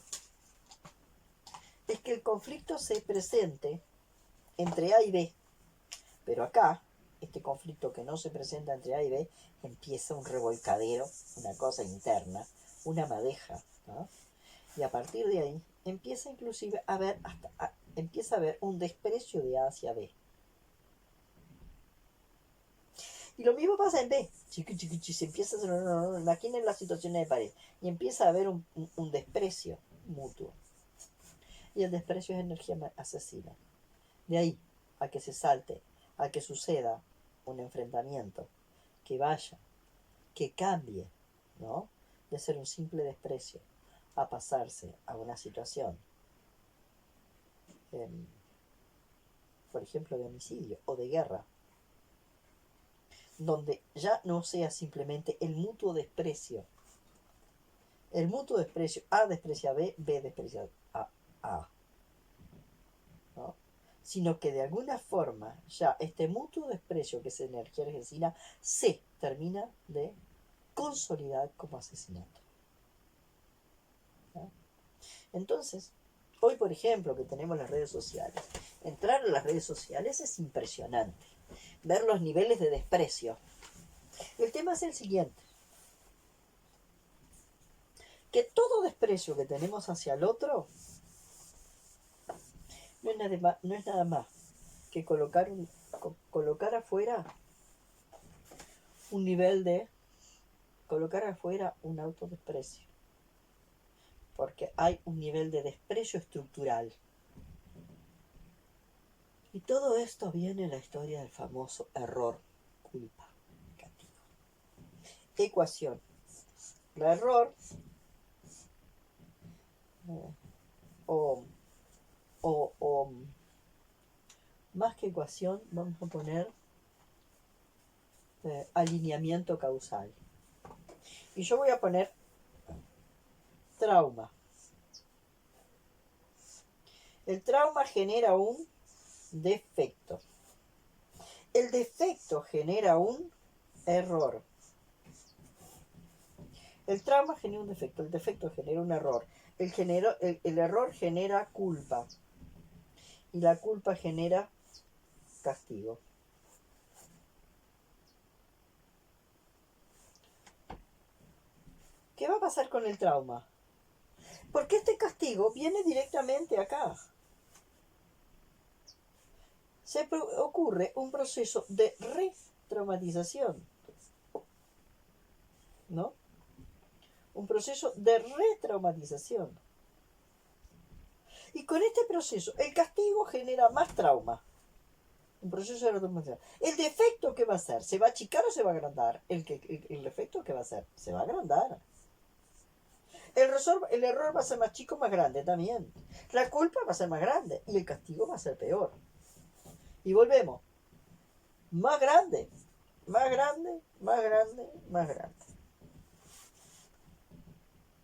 es que el conflicto se presente entre A y B. Pero acá, este conflicto que no se presenta entre A y B, empieza un revolcadero, una cosa interna, una madeja, ¿no? Y a partir de ahí empieza inclusive a haber empieza a haber un desprecio de A hacia B. Y lo mismo pasa en B. Se empieza a hacer, imaginen las situaciones de pared. Y empieza a haber un desprecio mutuo. Y el desprecio es energía asesina. De ahí a que se salte, a que suceda un enfrentamiento, que vaya, que cambie, ¿no? De ser un simple desprecio a pasarse a una situación, por ejemplo, de homicidio o de guerra, donde ya no sea simplemente el mutuo desprecio. El mutuo desprecio, A desprecia a B, B desprecia a A. ¿No? Sino que de alguna forma ya este mutuo desprecio, que es energía argentina, se termina de consolidar como asesinato. ¿No? Entonces, hoy por ejemplo que tenemos las redes sociales, entrar a las redes sociales es impresionante, ver los niveles de desprecio. El tema es el siguiente, que todo desprecio que tenemos hacia el otro no es nada más que colocar afuera un nivel de colocar afuera un autodesprecio, porque hay un nivel de desprecio estructural. Y todo esto viene en la historia del famoso error culpa negativo. Ecuación. La error o más que ecuación vamos a poner alineamiento causal. Y yo voy a poner trauma. El trauma genera un defecto. El defecto genera un error. El trauma genera un defecto, el defecto genera un error. El error genera culpa. Y la culpa genera castigo. ¿Qué va a pasar con el trauma? Porque este castigo viene directamente acá. Ocurre un proceso de retraumatización, ¿no? Un proceso de retraumatización. Y con este proceso, el castigo genera más trauma. Un proceso de retraumatización. ¿El defecto qué va a hacer? ¿Se va a achicar o se va a agrandar? El defecto qué va a hacer? Se va a agrandar. El error va a ser más chico o más grande también. La culpa va a ser más grande y el castigo va a ser peor. Y volvemos. Más grande, más grande, más grande, más grande.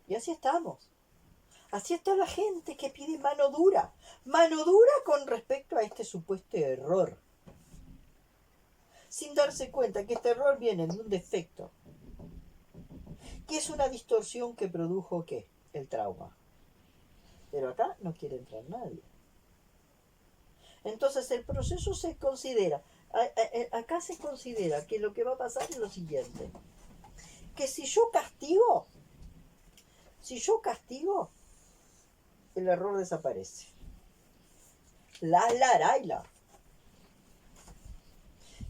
Y así estamos. Así está la gente que pide mano dura. Mano dura con respecto a este supuesto error. Sin darse cuenta que este error viene de un defecto. Que es una distorsión que produjo ¿qué? El trauma. Pero acá no quiere entrar nadie. Entonces el proceso se considera, acá se considera que lo que va a pasar es lo siguiente. Que si yo castigo, el error desaparece. La.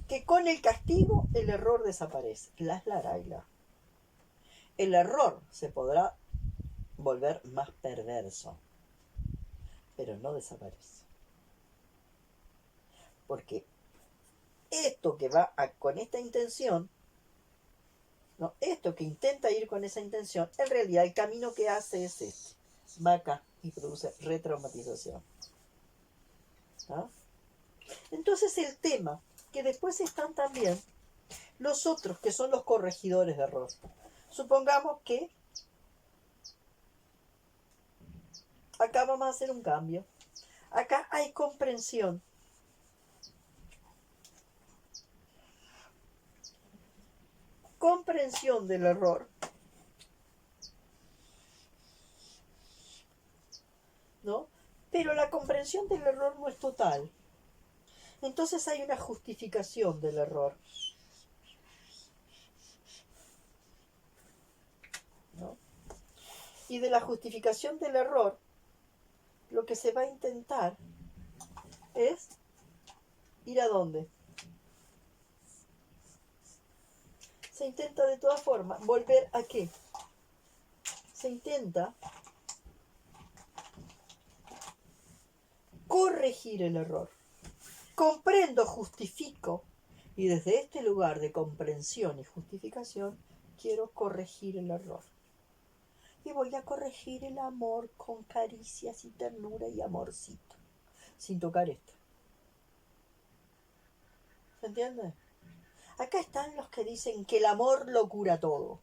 Que con el castigo el error desaparece. La. El error se podrá volver más perverso, pero no desaparece. Porque esto que va con esta intención, ¿no? Esto que intenta ir con esa intención, en realidad el camino que hace es este. Va acá y produce retraumatización. ¿Ah? Entonces el tema, que después están también los otros, que son los corregidores de error. Supongamos que acá vamos a hacer un cambio. Acá hay comprensión. Comprensión del error. ¿No? Pero la comprensión del error no es total. Entonces hay una justificación del error. ¿No? Y de la justificación del error, lo que se va a intentar es ir a dónde. Se intenta de todas formas volver a qué. Se intenta corregir el error. Comprendo, justifico, y desde este lugar de comprensión y justificación quiero corregir el error. Y voy a corregir el amor con caricias y ternura y amorcito, sin tocar esto. ¿Se entiende? Acá están los que dicen que el amor lo cura todo,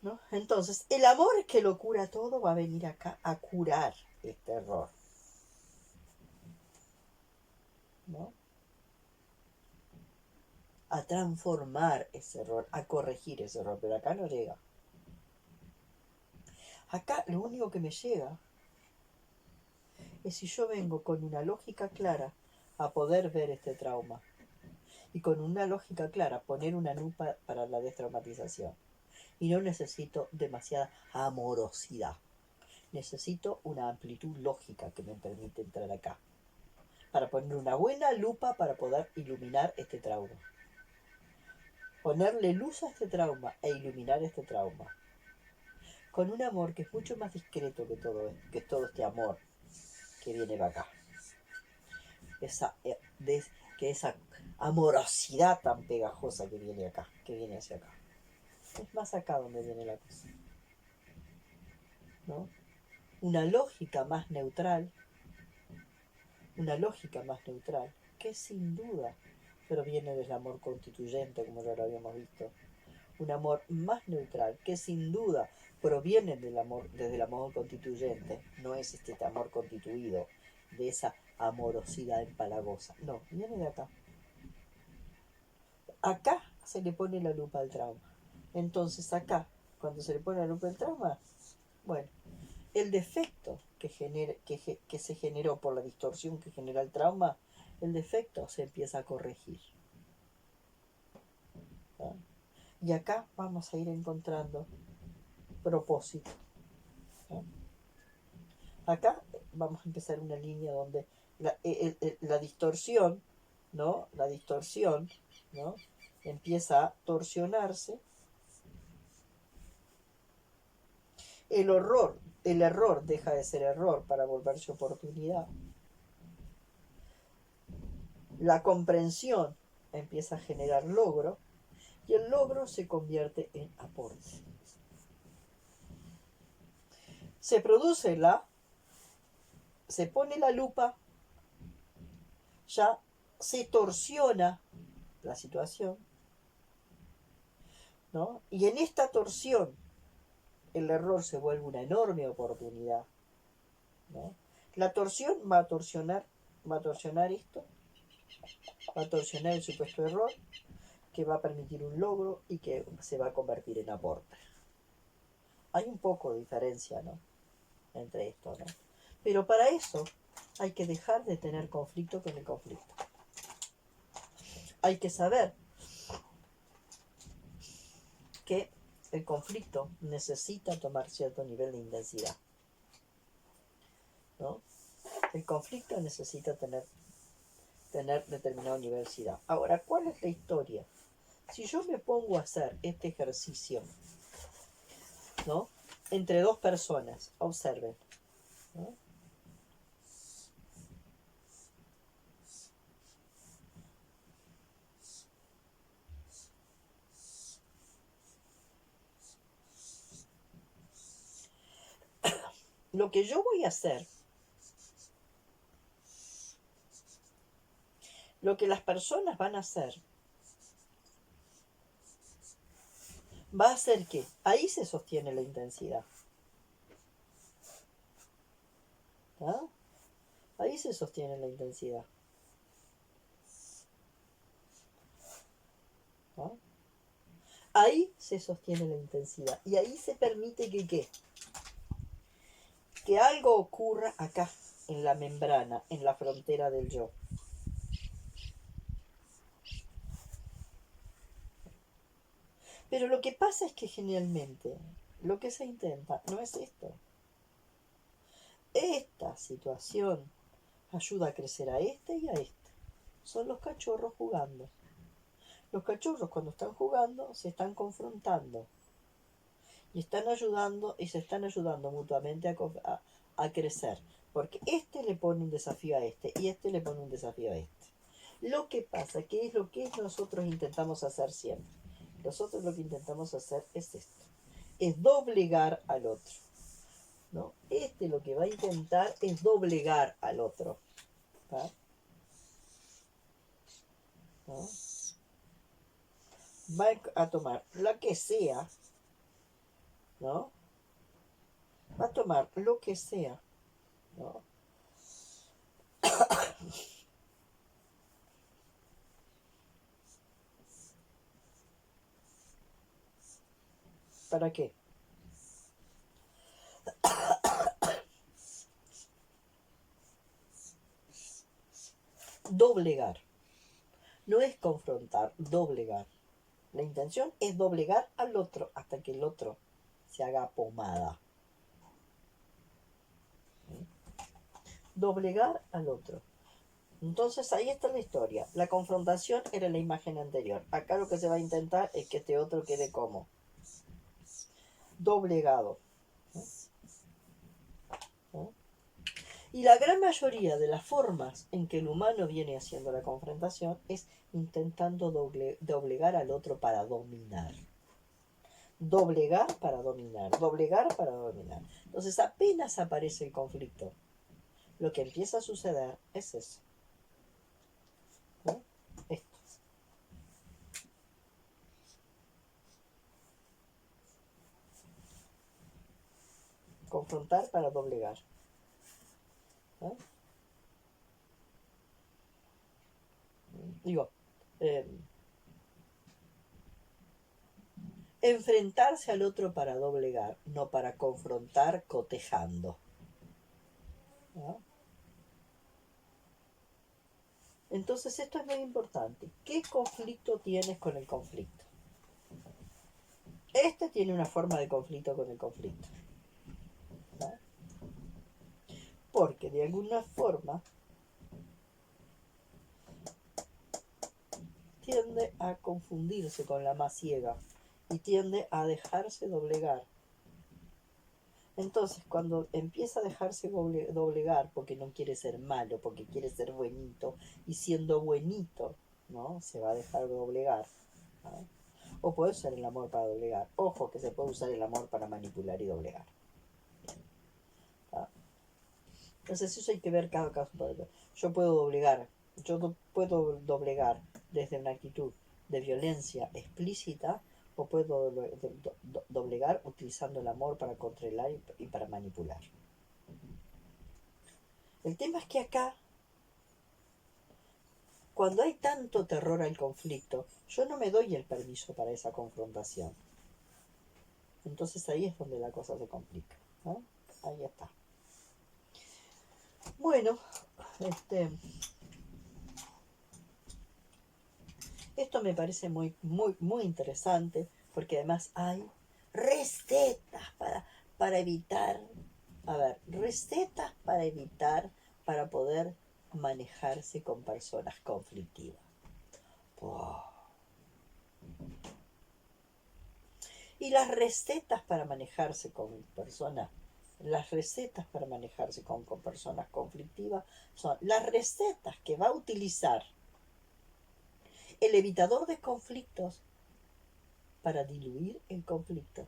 ¿no? Entonces, el amor que lo cura todo va a venir acá a curar este error, ¿no? A transformar ese error, a corregir ese error, pero acá no llega. Acá lo único que me llega es si yo vengo con una lógica clara a poder ver este trauma y con una lógica clara poner una lupa para la destraumatización. Y no necesito demasiada amorosidad. Necesito una amplitud lógica que me permite entrar acá. Para poner una buena lupa para poder iluminar este trauma. Ponerle luz a este trauma e iluminar este trauma. Con un amor que es mucho más discreto que todo este amor que viene de acá. Esa amorosidad tan pegajosa que viene acá, que viene hacia acá. Es más acá donde viene la cosa, ¿no? Una lógica más neutral, que sin duda proviene del amor constituyente, como ya lo habíamos visto. Un amor más neutral, que sin duda proviene del amor, desde el amor constituyente, no es este amor constituido, de esa amorosidad empalagosa. No, viene de acá. Acá se le pone la lupa al trauma. Entonces acá, cuando se le pone la lupa al trauma, bueno, el defecto que se generó por la distorsión que genera el trauma, el defecto se empieza a corregir. ¿No? Y acá vamos a ir encontrando propósito. ¿No? Acá vamos a empezar una línea donde la distorsión, ¿no? La distorsión, ¿no? Empieza a torsionarse. El error deja de ser error para volverse oportunidad. La comprensión empieza a generar logro y el logro se convierte en aporte. Se pone la lupa, ya se torsiona la situación, ¿no? Y en esta torsión el error se vuelve una enorme oportunidad, ¿no? La torsión va a torsionar esto, va a torsionar el supuesto error, que va a permitir un logro y que se va a convertir en aporte. Hay un poco de diferencia, ¿no? Entre esto, ¿no? Pero para eso hay que dejar de tener conflicto con el conflicto. Hay que saber que el conflicto necesita tomar cierto nivel de intensidad, ¿no? El conflicto necesita tener determinado nivel de intensidad. Ahora, ¿cuál es la historia? Si yo me pongo a hacer este ejercicio, ¿no? Entre dos personas, observen, ¿no? Lo que yo voy a hacer, lo que las personas van a hacer, va a hacer que ahí se sostiene la intensidad. ¿Ah? Ahí se sostiene la intensidad. ¿No? Ahí se sostiene la intensidad. Y ahí se permite que ¿qué? Que algo ocurra acá, en la membrana, en la frontera del yo. Pero lo que pasa es que generalmente lo que se intenta no es esto. Esta situación ayuda a crecer a este y a este. Son los cachorros jugando. Los cachorros cuando están jugando se están confrontando y se están ayudando mutuamente a crecer, porque este le pone un desafío a este y este le pone un desafío a este. Lo que pasa, que es lo que nosotros intentamos hacer siempre. Nosotros lo que intentamos hacer es esto, es doblegar al otro, ¿no? Este lo que va a intentar es doblegar al otro, ¿va? ¿No? Va a tomar la que sea, ¿no? Va a tomar lo que sea, ¿no? ¿Para qué? Doblegar. No es confrontar, doblegar. La intención es doblegar al otro hasta que el otro se haga pomada. Doblegar al otro. Entonces ahí está la historia. La confrontación era la imagen anterior. Acá lo que se va a intentar es que este otro quede como doblegado. ¿No? Y la gran mayoría de las formas en que el humano viene haciendo la confrontación es intentando doblegar al otro para dominar. Doblegar para dominar, doblegar para dominar. Entonces apenas aparece el conflicto, lo que empieza a suceder es eso. ¿No? Esto. Confrontar para doblegar. ¿No? Digo, enfrentarse al otro para doblegar, no para confrontar cotejando. ¿no? Entonces esto es muy importante. ¿Qué conflicto tienes con el conflicto? Este tiene una forma de conflicto con el conflicto, ¿no? Porque de alguna forma tiende a confundirse con la más ciega y tiende a dejarse doblegar. Entonces, cuando empieza a dejarse doblegar porque no quiere ser malo, porque quiere ser buenito, y siendo buenito, ¿no? Se va a dejar doblegar, ¿no? O puede usar el amor para doblegar. Ojo que se puede usar el amor para manipular y doblegar, ¿no? Entonces eso hay que ver cada caso por caso. Yo puedo doblegar desde una actitud de violencia explícita o puedo doblegar utilizando el amor para controlar y para manipular. El tema es que acá, cuando hay tanto terror al conflicto, yo no me doy el permiso para esa confrontación. Entonces ahí es donde la cosa se complica, ¿no? Ahí está. Bueno, esto me parece muy interesante porque además hay recetas para evitar, recetas para evitar, para poder manejarse con personas conflictivas. Wow. Y las recetas para manejarse con personas, las recetas para manejarse con personas conflictivas son las recetas que va a utilizar el evitador de conflictos para diluir el conflicto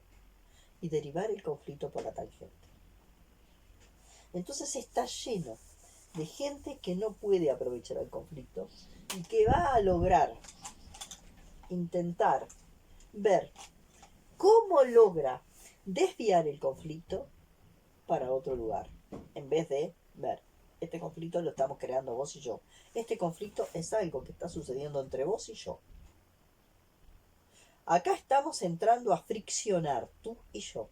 y derivar el conflicto por la tangente. Entonces está lleno de gente que no puede aprovechar el conflicto y que va a lograr intentar ver cómo logra desviar el conflicto para otro lugar, en vez de ver, este conflicto lo estamos creando vos y yo. Este conflicto es algo que está sucediendo entre vos y yo. Acá estamos entrando a friccionar, tú y yo.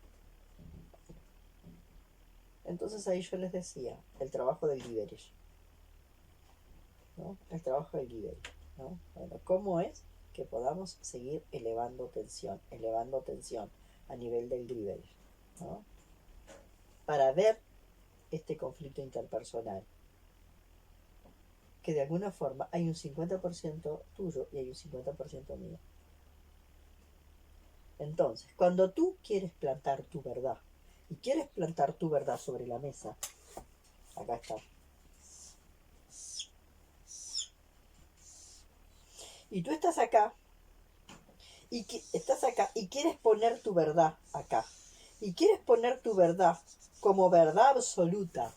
Entonces ahí yo les decía, el trabajo del liberis, ¿no? El trabajo del liberis, ¿no? Bueno, ¿cómo es que podamos seguir elevando tensión a nivel del liberis, ¿no? Para ver este conflicto interpersonal, que de alguna forma hay un 50% tuyo y hay un 50% mío. Entonces, cuando tú quieres plantar tu verdad, y quieres plantar tu verdad sobre la mesa, acá está, y tú estás acá, y quieres poner tu verdad acá, y quieres poner tu verdad como verdad absoluta,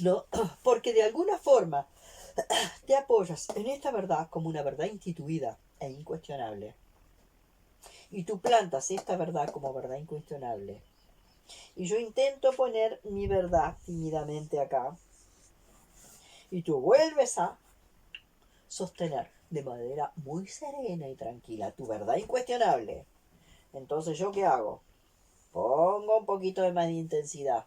¿no? Porque de alguna forma te apoyas en esta verdad como una verdad instituida e incuestionable. Y tú plantas esta verdad como verdad incuestionable. Y yo intento poner mi verdad tímidamente acá. Y tú vuelves a sostener de manera muy serena y tranquila tu verdad incuestionable. Entonces, ¿yo qué hago? Pongo un poquito de más de intensidad.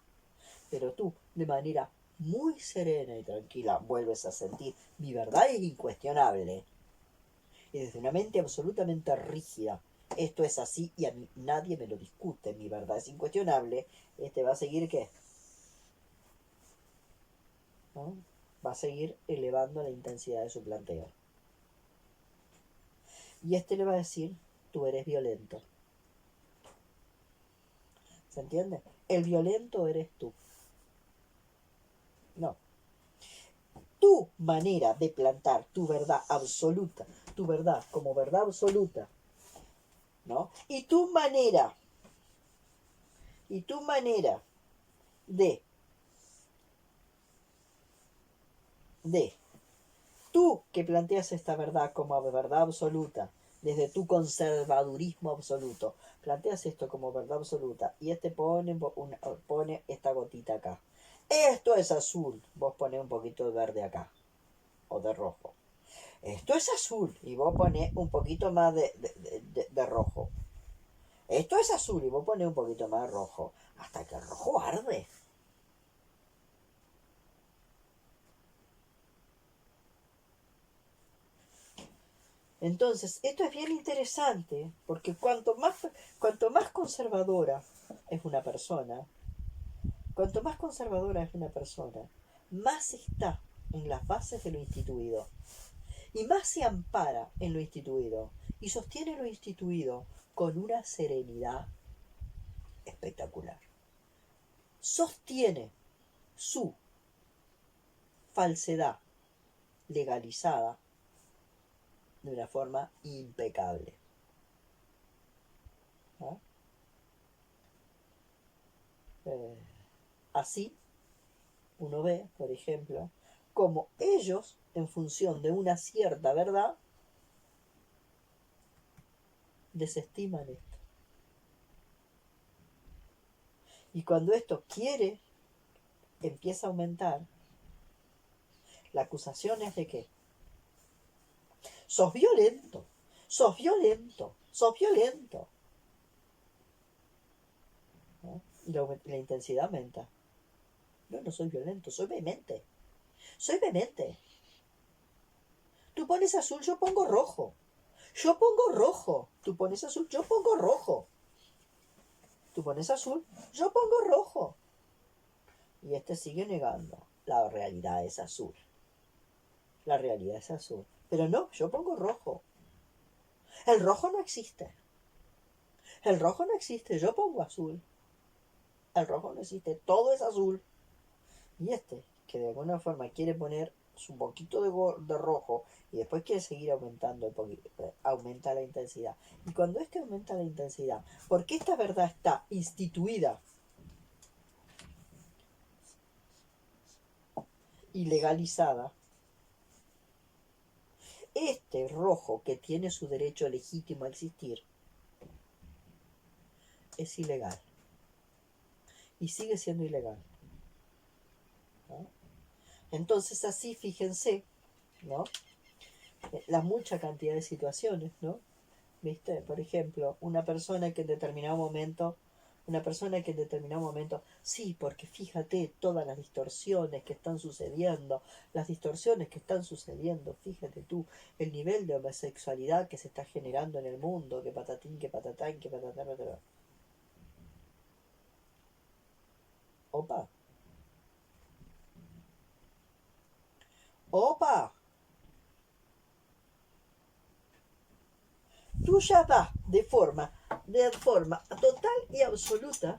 Pero tú, de manera muy serena y tranquila, vuelves a sentir mi verdad es incuestionable. Y desde una mente absolutamente rígida, esto es así y a mí nadie me lo discute, mi verdad es incuestionable, va a seguir ¿qué? ¿No? Va a seguir elevando la intensidad de su planteo. Y le va a decir, tú eres violento. ¿Se entiende? El violento eres tú. No. Tu manera de plantar tu verdad absoluta, tu verdad como verdad absoluta, ¿no? Y tu manera de tú que planteas esta verdad como verdad absoluta, desde tu conservadurismo absoluto, planteas esto como verdad absoluta y pone esta gotita acá. Esto es azul, vos ponés un poquito de verde acá, o de rojo. Esto es azul y vos ponés un poquito más de rojo. Esto es azul y vos ponés un poquito más de rojo, hasta que el rojo arde. Entonces, esto es bien interesante, porque cuanto más conservadora es una persona, cuanto más conservadora es una persona, más está en las bases de lo instituido, y más se ampara en lo instituido, y sostiene lo instituido con una serenidad espectacular. Sostiene su falsedad legalizada de una forma impecable. ¿No? Así, uno ve, por ejemplo, cómo ellos, en función de una cierta verdad, desestiman esto. Y cuando esto empieza a aumentar, la acusación es de que sos violento, sos violento, sos violento. ¿No? Y la intensidad aumenta. No, no soy violento, soy vehemente. Soy vehemente. Tú pones azul, yo pongo rojo. Yo pongo rojo. Tú pones azul, yo pongo rojo. Tú pones azul, yo pongo rojo. Y este sigue negando. La realidad es azul. La realidad es azul. Pero no, yo pongo rojo. El rojo no existe. El rojo no existe, yo pongo azul. El rojo no existe, todo es azul. Y este, que de alguna forma quiere poner un poquito de rojo y después quiere seguir aumentando un poquito, aumenta la intensidad. Y cuando este aumenta la intensidad, porque esta verdad está instituida y legalizada, este rojo que tiene su derecho legítimo a existir es ilegal y sigue siendo ilegal, ¿no? Entonces así fíjense, ¿no? La mucha cantidad de situaciones, ¿no? ¿Viste? Por ejemplo, una persona que en determinado momento, sí, porque fíjate todas las distorsiones que están sucediendo, fíjate tú, el nivel de homosexualidad que se está generando en el mundo, que patatín, que patatán, que patatán, patatán. Opa, opa, tú ya vas de forma total y absoluta,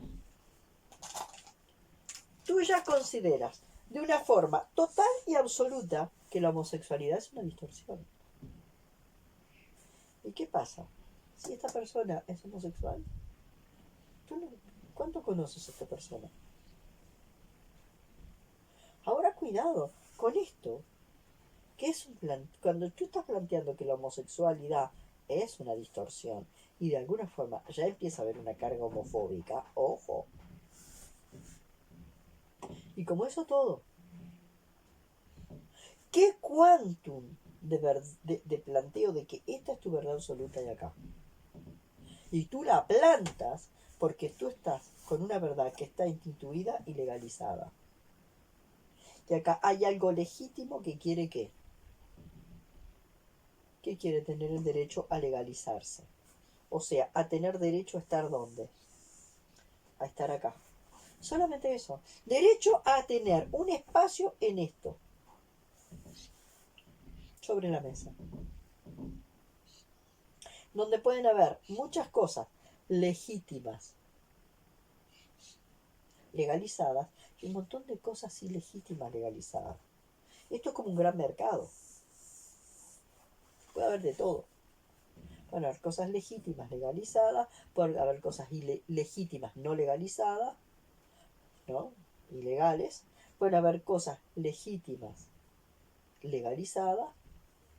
tú ya consideras de una forma total y absoluta que la homosexualidad es una distorsión. ¿Y qué pasa? Si esta persona es homosexual, ¿tú no, ¿cuánto conoces a esta persona? Ahora cuidado con esto, que es cuando tú estás planteando que la homosexualidad es una distorsión y de alguna forma ya empieza a haber una carga homofóbica, ojo. Y como eso todo, ¿qué quantum de planteo de que esta es tu verdad absoluta de acá? Y tú la plantas porque tú estás con una verdad que está instituida y legalizada. Y acá hay algo legítimo que quiere que quiere tener el derecho a legalizarse. O sea, a tener derecho a estar ¿dónde? A estar acá. Solamente eso. Derecho a tener un espacio en esto. Sobre la mesa. Donde pueden haber muchas cosas legítimas, legalizadas, y un montón de cosas ilegítimas legalizadas. Esto es como un gran mercado. Puede haber de todo. Pueden haber cosas legítimas legalizadas, pueden haber cosas ilegítimas no legalizadas, ¿no? Ilegales. Pueden haber cosas legítimas legalizadas,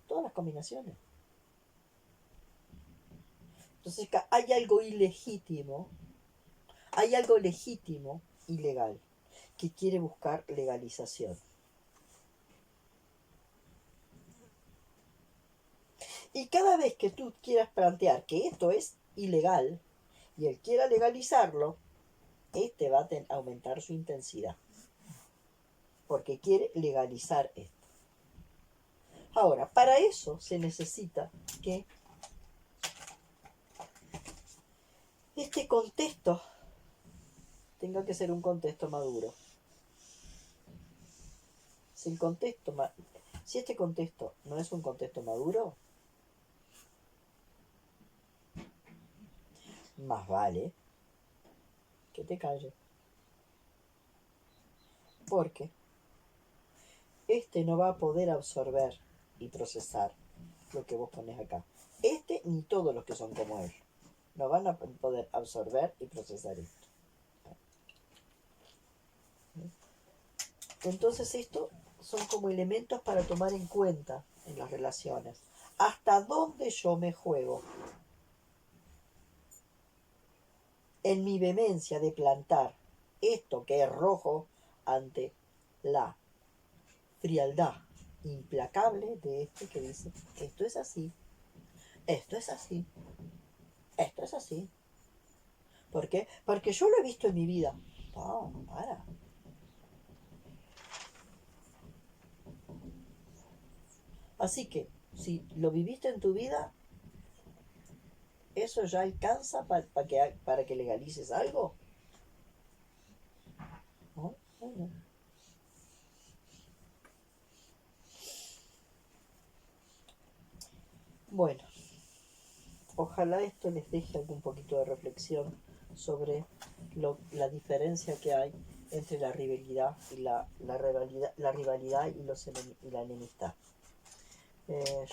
todas las combinaciones. Entonces hay algo legítimo, ilegal, que quiere buscar legalización. Y cada vez que tú quieras plantear que esto es ilegal y él quiera legalizarlo, este va a aumentar su intensidad. Porque quiere legalizar esto. Ahora, para eso se necesita que este contexto tenga que ser un contexto maduro. Si este contexto no es un contexto maduro, más vale que te calles. Porque este no va a poder absorber y procesar lo que vos pones acá. Este ni todos los que son como él no van a poder absorber y procesar esto. Entonces esto son como elementos para tomar en cuenta en las relaciones. ¿Hasta dónde yo me juego? En mi vehemencia de plantar esto que es rojo ante la frialdad implacable de este que dice, esto es así, esto es así, esto es así. ¿Por qué? Porque yo lo he visto en mi vida. No, para. Así que, si lo viviste en tu vida, ¿eso ya alcanza para que legalices algo? ¿No? Bueno. Bueno, ojalá esto les deje algún poquito de reflexión sobre la diferencia que hay entre la rivalidad y la rivalidad y la enemistad.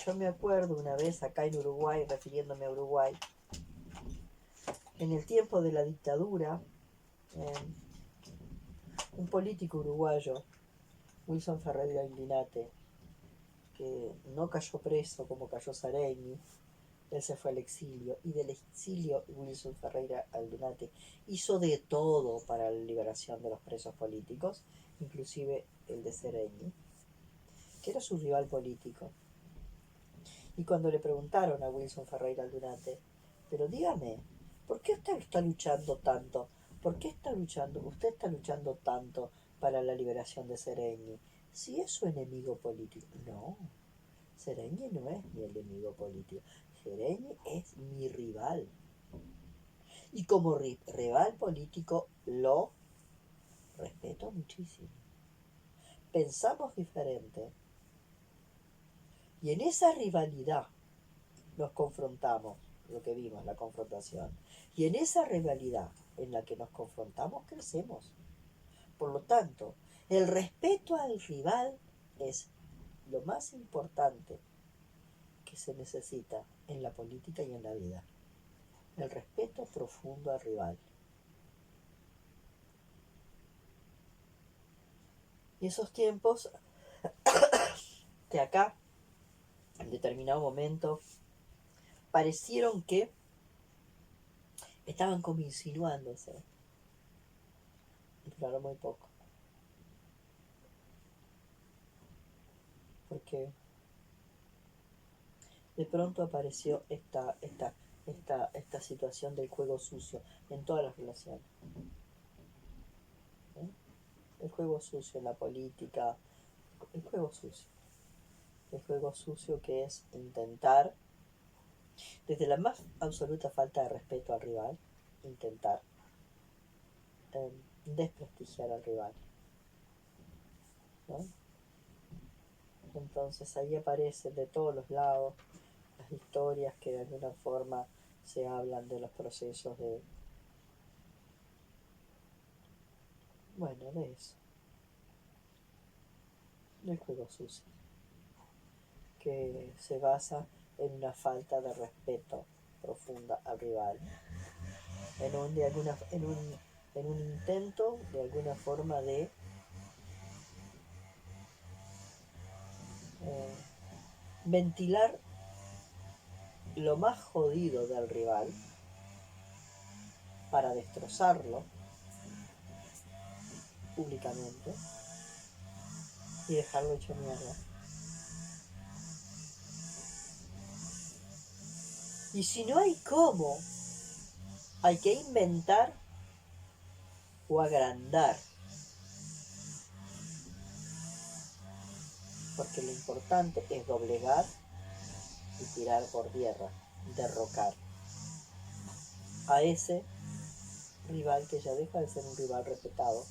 Yo me acuerdo una vez acá en Uruguay, refiriéndome a Uruguay, en el tiempo de la dictadura, un político uruguayo, Wilson Ferreira Aldunate, que no cayó preso como cayó Saregni, él se fue al exilio, y del exilio Wilson Ferreira Aldunate hizo de todo para la liberación de los presos políticos, inclusive el de Saregni, que era su rival político. Y cuando le preguntaron a Wilson Ferreira Aldunate, pero dígame, ¿por qué usted está luchando tanto? ¿Por qué usted está luchando tanto para la liberación de Saregni? Si es su enemigo político. No, Saregni no es mi enemigo político. Saregni es mi rival. Y como rival político lo respeto muchísimo. Pensamos diferente. Y en esa rivalidad nos confrontamos, lo que vimos, la confrontación. Y en esa rivalidad en la que nos confrontamos crecemos. Por lo tanto, el respeto al rival es lo más importante que se necesita en la política y en la vida. El respeto profundo al rival. Y esos tiempos que acá, en determinado momento, parecieron que estaban como insinuándose. Duraron muy poco. Porque de pronto apareció esta situación del juego sucio en todas las relaciones. ¿Eh? El juego sucio en la política, el juego sucio. El juego sucio que es intentar, desde la más absoluta falta de respeto al rival, intentar desprestigiar al rival. ¿No? Entonces ahí aparecen de todos los lados las historias que de alguna forma se hablan de los procesos de, bueno, de eso, del juego sucio, que se basa en una falta de respeto profunda al rival, en un intento de alguna forma de ventilar lo más jodido del rival para destrozarlo públicamente y dejarlo hecho mierda. Y si no hay cómo, hay que inventar o agrandar. porque lo importante es doblegar y tirar por tierra, derrocar a ese rival que ya deja de ser un rival respetado,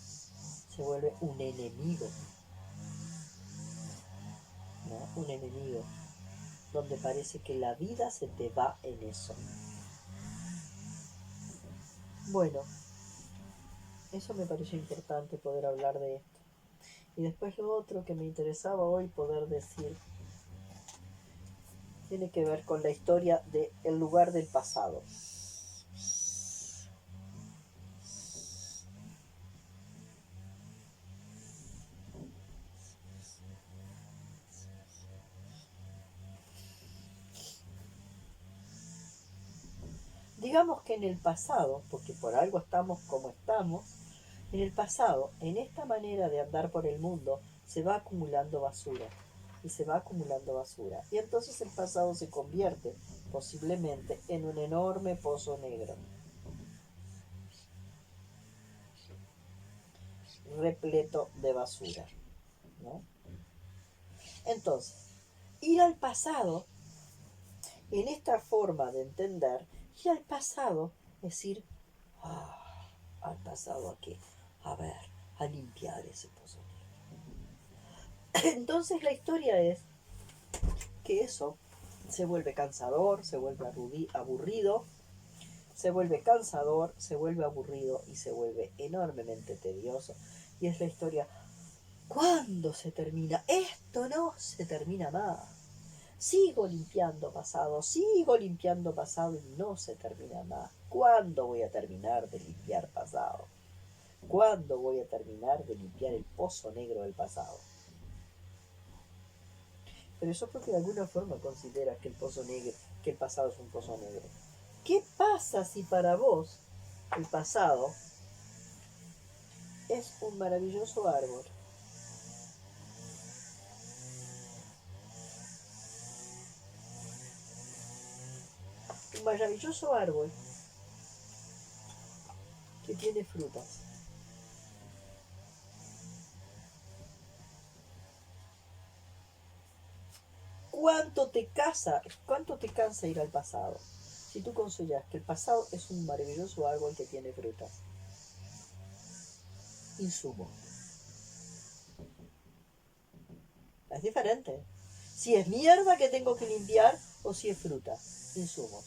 se vuelve un enemigo, ¿no? Un enemigo, donde parece que la vida se te va en eso. Bueno, eso me pareció importante poder hablar de esto. Y después lo otro que me interesaba hoy poder decir tiene que ver con la historia del lugar del pasado. Digamos que en el pasado, porque por algo estamos como estamos, en el pasado, en esta manera de andar por el mundo, se va acumulando basura. Y se va acumulando basura. Y entonces el pasado se convierte, posiblemente, en un enorme pozo negro, repleto de basura, ¿no? Entonces, ir al pasado, en esta forma de entender, ir al pasado es ir al pasado aquí, a ver, a limpiar ese pozo negro. Entonces la historia es que eso se vuelve cansador, se vuelve aburrido, se vuelve cansador, se vuelve aburrido y se vuelve enormemente tedioso. Y es la historia, ¿cuándo se termina? Esto no se termina más. Sigo limpiando pasado y no se termina más. ¿Cuándo voy a terminar de limpiar pasado? ¿Cuándo voy a terminar de limpiar el pozo negro del pasado? Pero eso porque de alguna forma consideras que que el pasado es un pozo negro. ¿Qué pasa si para vos el pasado es un maravilloso árbol? Un maravilloso árbol que tiene frutas. ¿Cuánto te cansa ir al pasado? Si tú consideras que el pasado es un maravilloso árbol que tiene frutas. Insumo. Es diferente. Si es mierda que tengo que limpiar o si es fruta. Insumos.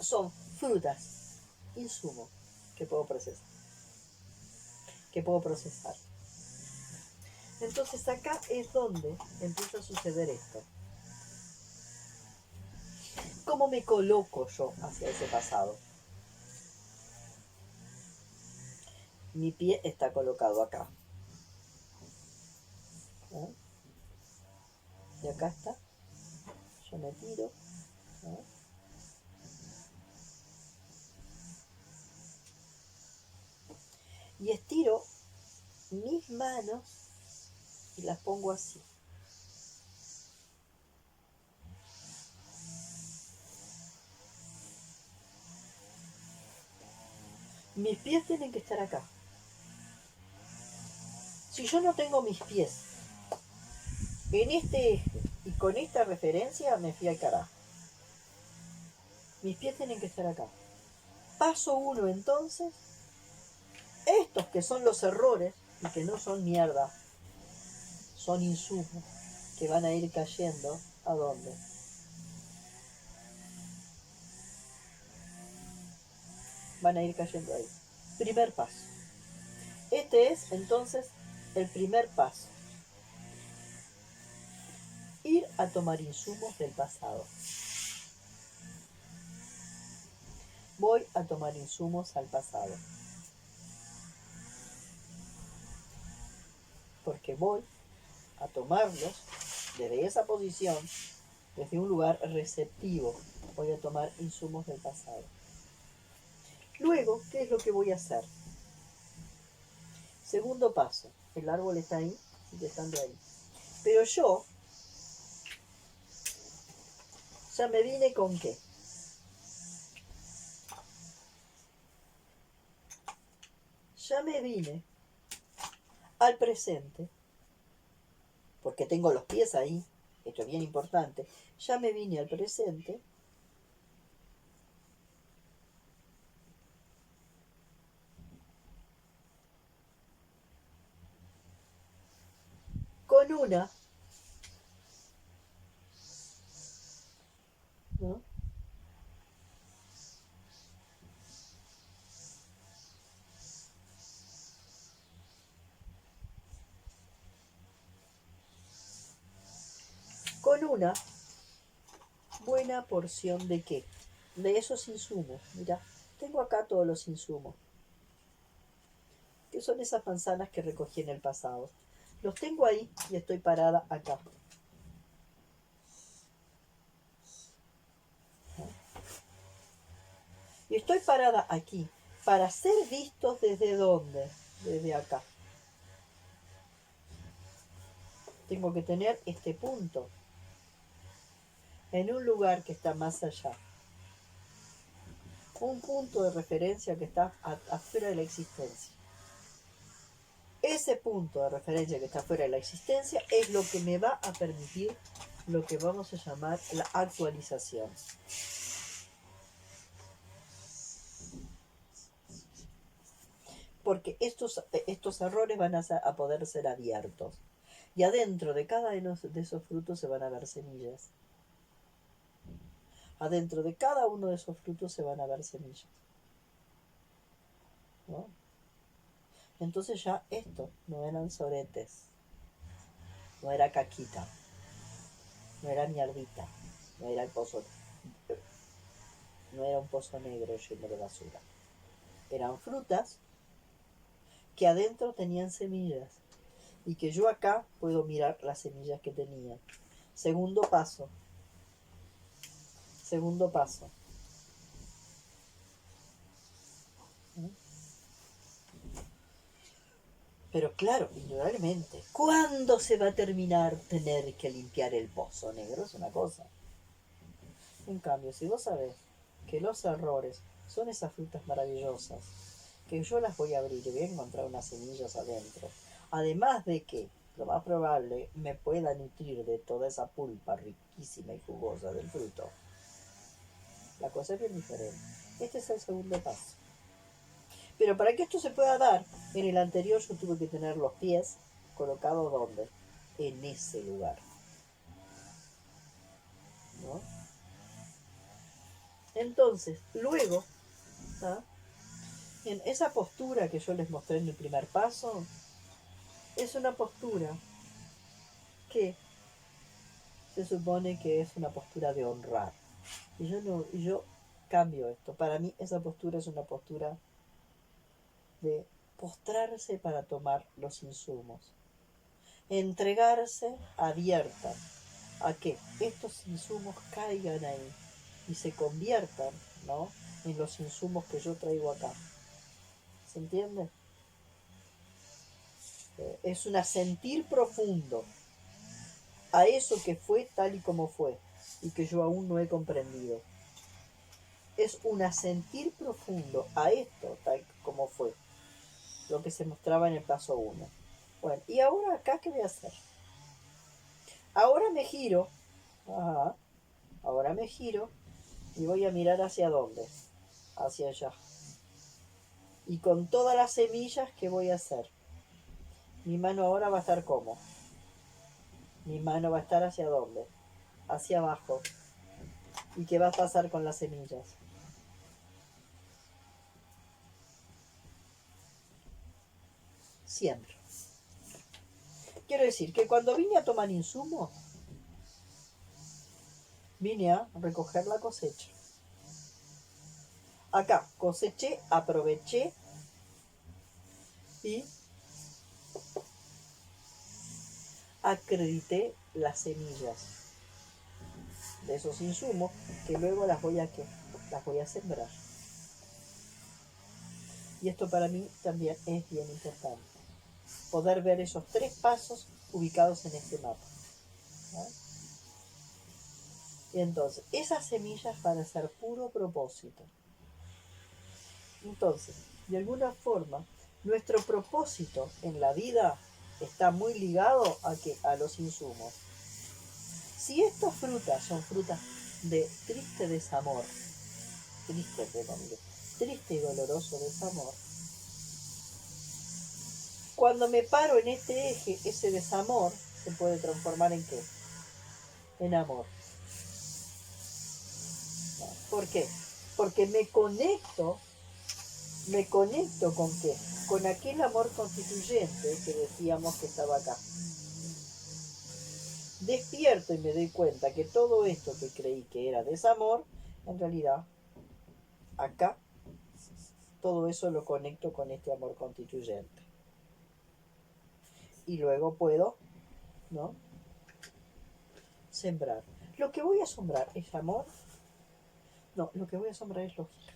Son frutas. Insumo que puedo procesar. Entonces acá es donde empieza a suceder esto. ¿Cómo me coloco yo hacia ese pasado? Mi pie está colocado acá. ¿Eh? Y acá está. Yo me tiro. ¿Eh? Y estiro mis manos y las pongo así. Mis pies tienen que estar acá. Si yo no tengo mis pies en este eje y con esta referencia, me fui al carajo. Mis pies tienen que estar acá. Paso 1 entonces. Estos que son los errores y que no son mierda, son insumos que van a ir cayendo. ¿A dónde? Van a ir cayendo ahí. Primer paso. Este es entonces el primer paso. Ir a tomar insumos del pasado. Voy a tomar insumos al pasado. Porque voy a tomarlos desde esa posición, desde un lugar receptivo. Voy a tomar insumos del pasado. Luego, ¿qué es lo que voy a hacer? Segundo paso. El árbol está ahí, sigue estando ahí. Pero yo ya me vine con ¿qué? Ya me vine al presente, porque tengo los pies ahí, esto es bien importante, ya me vine al presente. Con una, ¿no? Con una buena porción de qué? De esos insumos. Mira, tengo acá todos los insumos, que son esas manzanas que recogí en el pasado. Los tengo ahí y estoy parada acá. Y estoy parada aquí para ser vistos desde dónde, desde acá. Tengo que tener este punto en un lugar que está más allá. Un punto de referencia que está afuera de la existencia. Ese punto de referencia que está fuera de la existencia es lo que me va a permitir lo que vamos a llamar la actualización. Porque estos errores van a poder ser abiertos. Y adentro de cada de esos frutos se van a ver semillas. Adentro de cada uno de esos frutos se van a ver semillas, ¿no? Entonces ya esto no eran soretes, no era caquita, no era mierdita, no era el pozo, no era un pozo negro lleno de basura. Eran frutas que adentro tenían semillas y que yo acá puedo mirar las semillas que tenían. Segundo paso. Segundo paso. Pero claro, indudablemente, ¿cuándo se va a terminar tener que limpiar el pozo negro? Es una cosa. En cambio, si vos sabés que los errores son esas frutas maravillosas, que yo las voy a abrir y voy a encontrar unas semillas adentro, además de que lo más probable me pueda nutrir de toda esa pulpa riquísima y jugosa del fruto, la cosa es bien diferente. Este es el segundo paso. Pero para que esto se pueda dar, en el anterior yo tuve que tener los pies colocados ¿dónde? En ese lugar, ¿no? Entonces, luego, ¿ah? En esa postura que yo les mostré en el primer paso, es una postura que se supone que es una postura de honrar. Y yo cambio esto. Para mí esa postura es una postura de postrarse para tomar los insumos. Entregarse abierta a que estos insumos caigan ahí y se conviertan, ¿no?, en los insumos que yo traigo acá. ¿Se entiende? Es un asentir profundo a eso que fue tal y como fue y que yo aún no he comprendido. Es un asentir profundo a esto tal como fue, lo que se mostraba en el paso 1. Bueno, y ahora acá, ¿qué voy a hacer? Ahora me giro, ajá, ahora me giro y voy a mirar hacia dónde, hacia allá. Y con todas las semillas, ¿qué voy a hacer? Mi mano ahora va a estar ¿cómo? Mi mano va a estar ¿hacia dónde? Hacia abajo. ¿Y qué va a pasar con las semillas? Siembro. Quiero decir que cuando vine a tomar insumo, vine a recoger la cosecha. Acá coseché, aproveché y acredité las semillas de esos insumos que luego las voy a sembrar. Y esto para mí también es bien importante. Poder ver esos 3 pasos ubicados en este mapa, ¿no? Y entonces, esas semillas van a ser puro propósito. Entonces, de alguna forma, nuestro propósito en la vida está muy ligado a los insumos. Si estas frutas son frutas de triste desamor, triste y doloroso desamor, cuando me paro en este eje, ese desamor se puede transformar en ¿qué? En amor. ¿Por qué? Porque me conecto ¿con qué? Con aquel amor constituyente que decíamos que estaba acá. Despierto y me doy cuenta que todo esto que creí que era desamor, en realidad, acá, todo eso lo conecto con este amor constituyente. Y luego puedo, ¿no? Sembrar. Lo que voy a sembrar es amor. No, lo que voy a sembrar es lógica.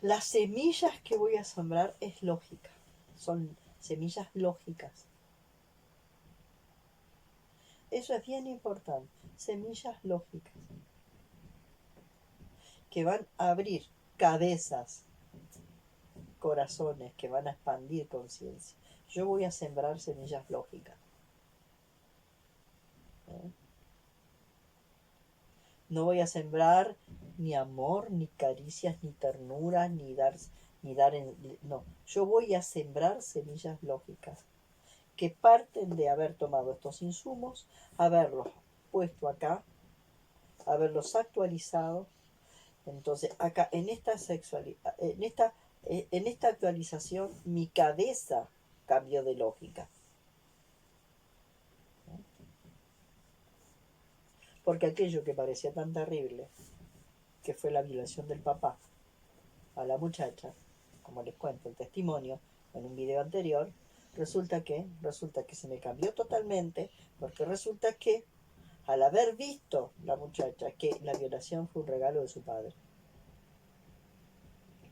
Las semillas que voy a sembrar es lógica. Son semillas lógicas. Eso es bien importante. Semillas lógicas. Que van a abrir cabezas, corazones, que van a expandir conciencia. Yo voy a sembrar semillas lógicas. No voy a sembrar ni amor, ni caricias, ni ternura, no. Yo voy a sembrar semillas lógicas que parten de haber tomado estos insumos, haberlos puesto acá, haberlos actualizado. Entonces, acá en esta actualización, mi cabeza cambió de lógica. Porque aquello que parecía tan terrible, que fue la violación del papá a la muchacha, como les cuento el testimonio en un video anterior, resulta que se me cambió totalmente, porque resulta que al haber visto la muchacha que la violación fue un regalo de su padre,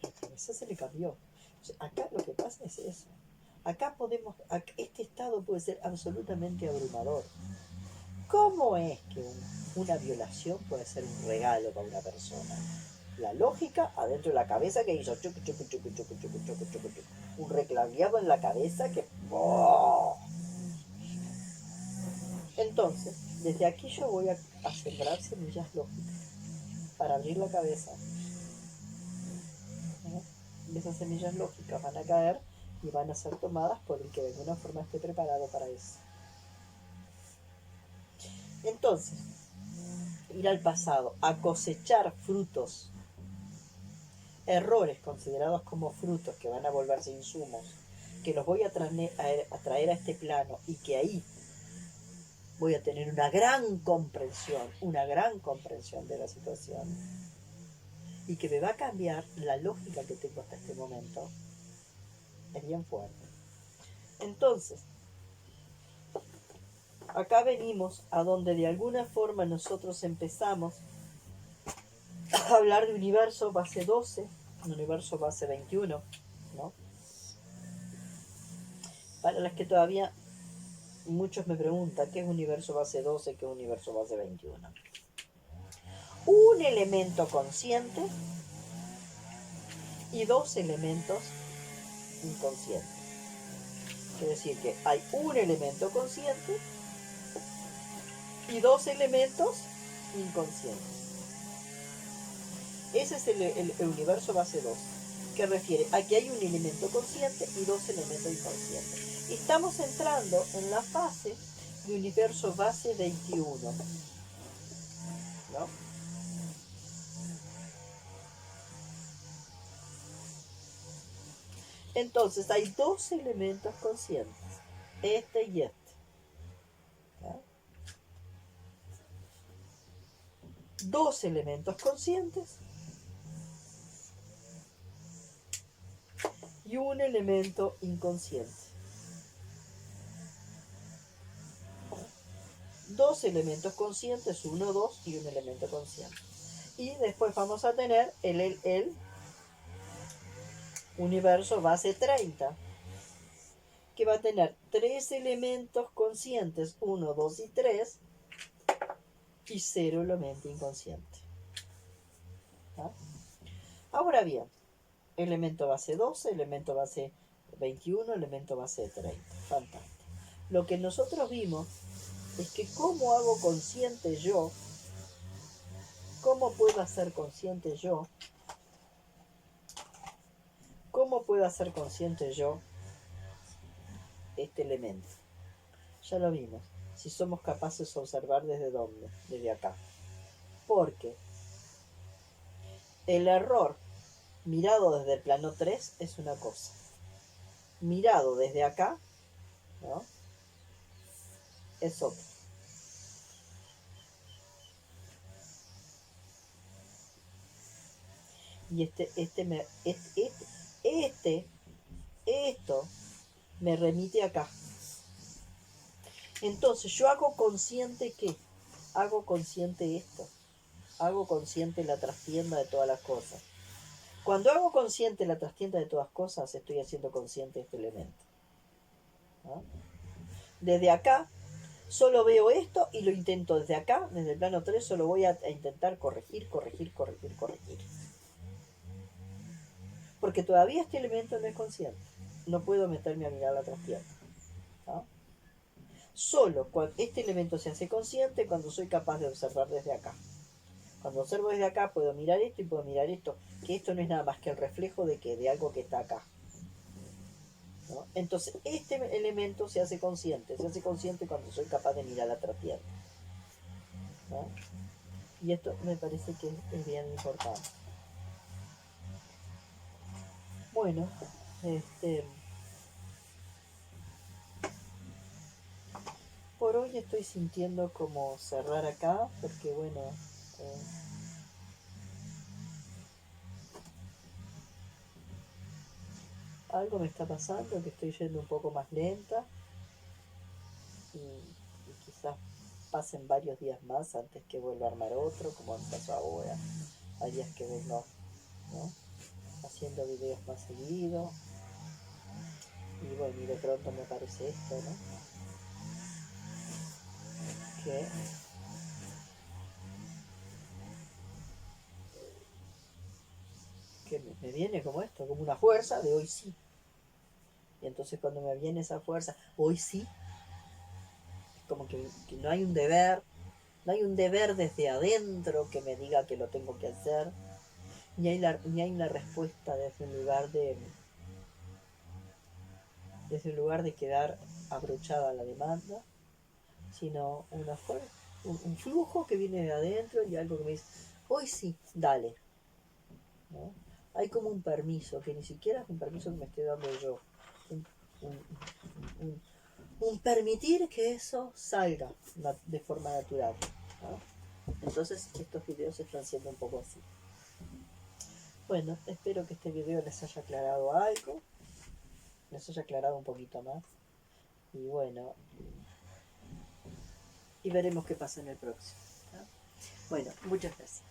la cabeza se le cambió. O sea, acá lo que pasa es eso. Este estado puede ser absolutamente abrumador. ¿Cómo es que una violación puede ser un regalo para una persona? La lógica adentro de la cabeza que hizo chucu, chucu, chucu, chucu, chucu, chucu, chucu, chucu. Un reclaviado en la cabeza que... ¡oh! Entonces, desde aquí yo voy a sembrar semillas lógicas para abrir la cabeza. Y esas semillas lógicas van a caer y van a ser tomadas por el que de alguna forma esté preparado para eso. Entonces, ir al pasado, a cosechar frutos, errores considerados como frutos que van a volverse insumos, que los voy a traer a este plano y que ahí voy a tener una gran comprensión de la situación y que me va a cambiar la lógica que tengo hasta este momento. Es bien fuerte. Entonces, acá venimos a donde de alguna forma nosotros empezamos a hablar de universo base 12, universo base 21, ¿no? Para las que todavía muchos me preguntan qué es universo base 12, qué es universo base 21. Un elemento consciente y dos elementos inconscientes. Quiere decir que hay un elemento consciente y dos elementos inconscientes. Ese es el universo base 2, que refiere a que hay un elemento consciente y dos elementos inconscientes. Estamos entrando en la fase de universo base 21, ¿no? Entonces hay dos elementos conscientes, este y este. ¿No? Dos elementos conscientes y un elemento inconsciente. Dos elementos conscientes, uno, dos y un elemento consciente. Y después vamos a tener el universo base 30, que va a tener tres elementos conscientes, 1, 2 y 3, y cero elemento inconsciente. ¿Ah? Ahora bien, Elemento base 12, elemento base 21, elemento base 30. Fantástico. Lo que nosotros vimos es que cómo hago consciente yo, cómo puedo hacer consciente yo, cómo puedo hacer consciente yo este elemento. Ya lo vimos. Si somos capaces de observar desde dónde, desde acá. Porque el error mirado desde el plano 3 es una cosa. Mirado desde acá, ¿no?, es otra. Y esto me remite acá. Entonces yo hago consciente ¿qué? Hago consciente esto. Hago consciente la trastienda de todas las cosas. Cuando hago consciente la trastienda de todas las cosas, estoy haciendo consciente este elemento, ¿no? Desde acá solo veo esto y lo intento desde acá, desde el plano 3, solo voy a intentar corregir. Porque todavía este elemento no es consciente. No puedo meterme a mirar la trastienda, ¿no? Solo cuando este elemento se hace consciente cuando soy capaz de observar desde acá. Cuando observo desde acá puedo mirar esto y puedo mirar esto, que esto no es nada más que el reflejo de que de algo que está acá, ¿no? Entonces este elemento se hace consciente cuando soy capaz de mirar la trastienda, ¿no? Y esto me parece que es bien importante. Bueno, por hoy estoy sintiendo como cerrar acá, porque bueno, algo me está pasando, que estoy yendo un poco más lenta y quizás pasen varios días más antes que vuelva a armar otro, como me pasó ahora. Hay días que vengo, ¿no?, haciendo videos más seguido y bueno, y de pronto me aparece esto, ¿no?, que me viene como esto, como una fuerza de hoy sí. Y entonces cuando me viene esa fuerza, hoy sí, como que no hay un deber, no hay un deber desde adentro que me diga que lo tengo que hacer, ni hay una respuesta desde un lugar de quedar abrochada a la demanda, sino un flujo que viene de adentro y algo que me dice, hoy sí, dale, ¿no? Hay como un permiso, que ni siquiera es un permiso que me esté dando yo, un, un, un, un permitir que eso salga de forma natural, ¿no? Entonces estos videos están siendo un poco así. Bueno, espero que este video les haya aclarado algo, les haya aclarado un poquito más. Y bueno, y veremos qué pasa en el próximo, ¿no? Bueno, muchas gracias.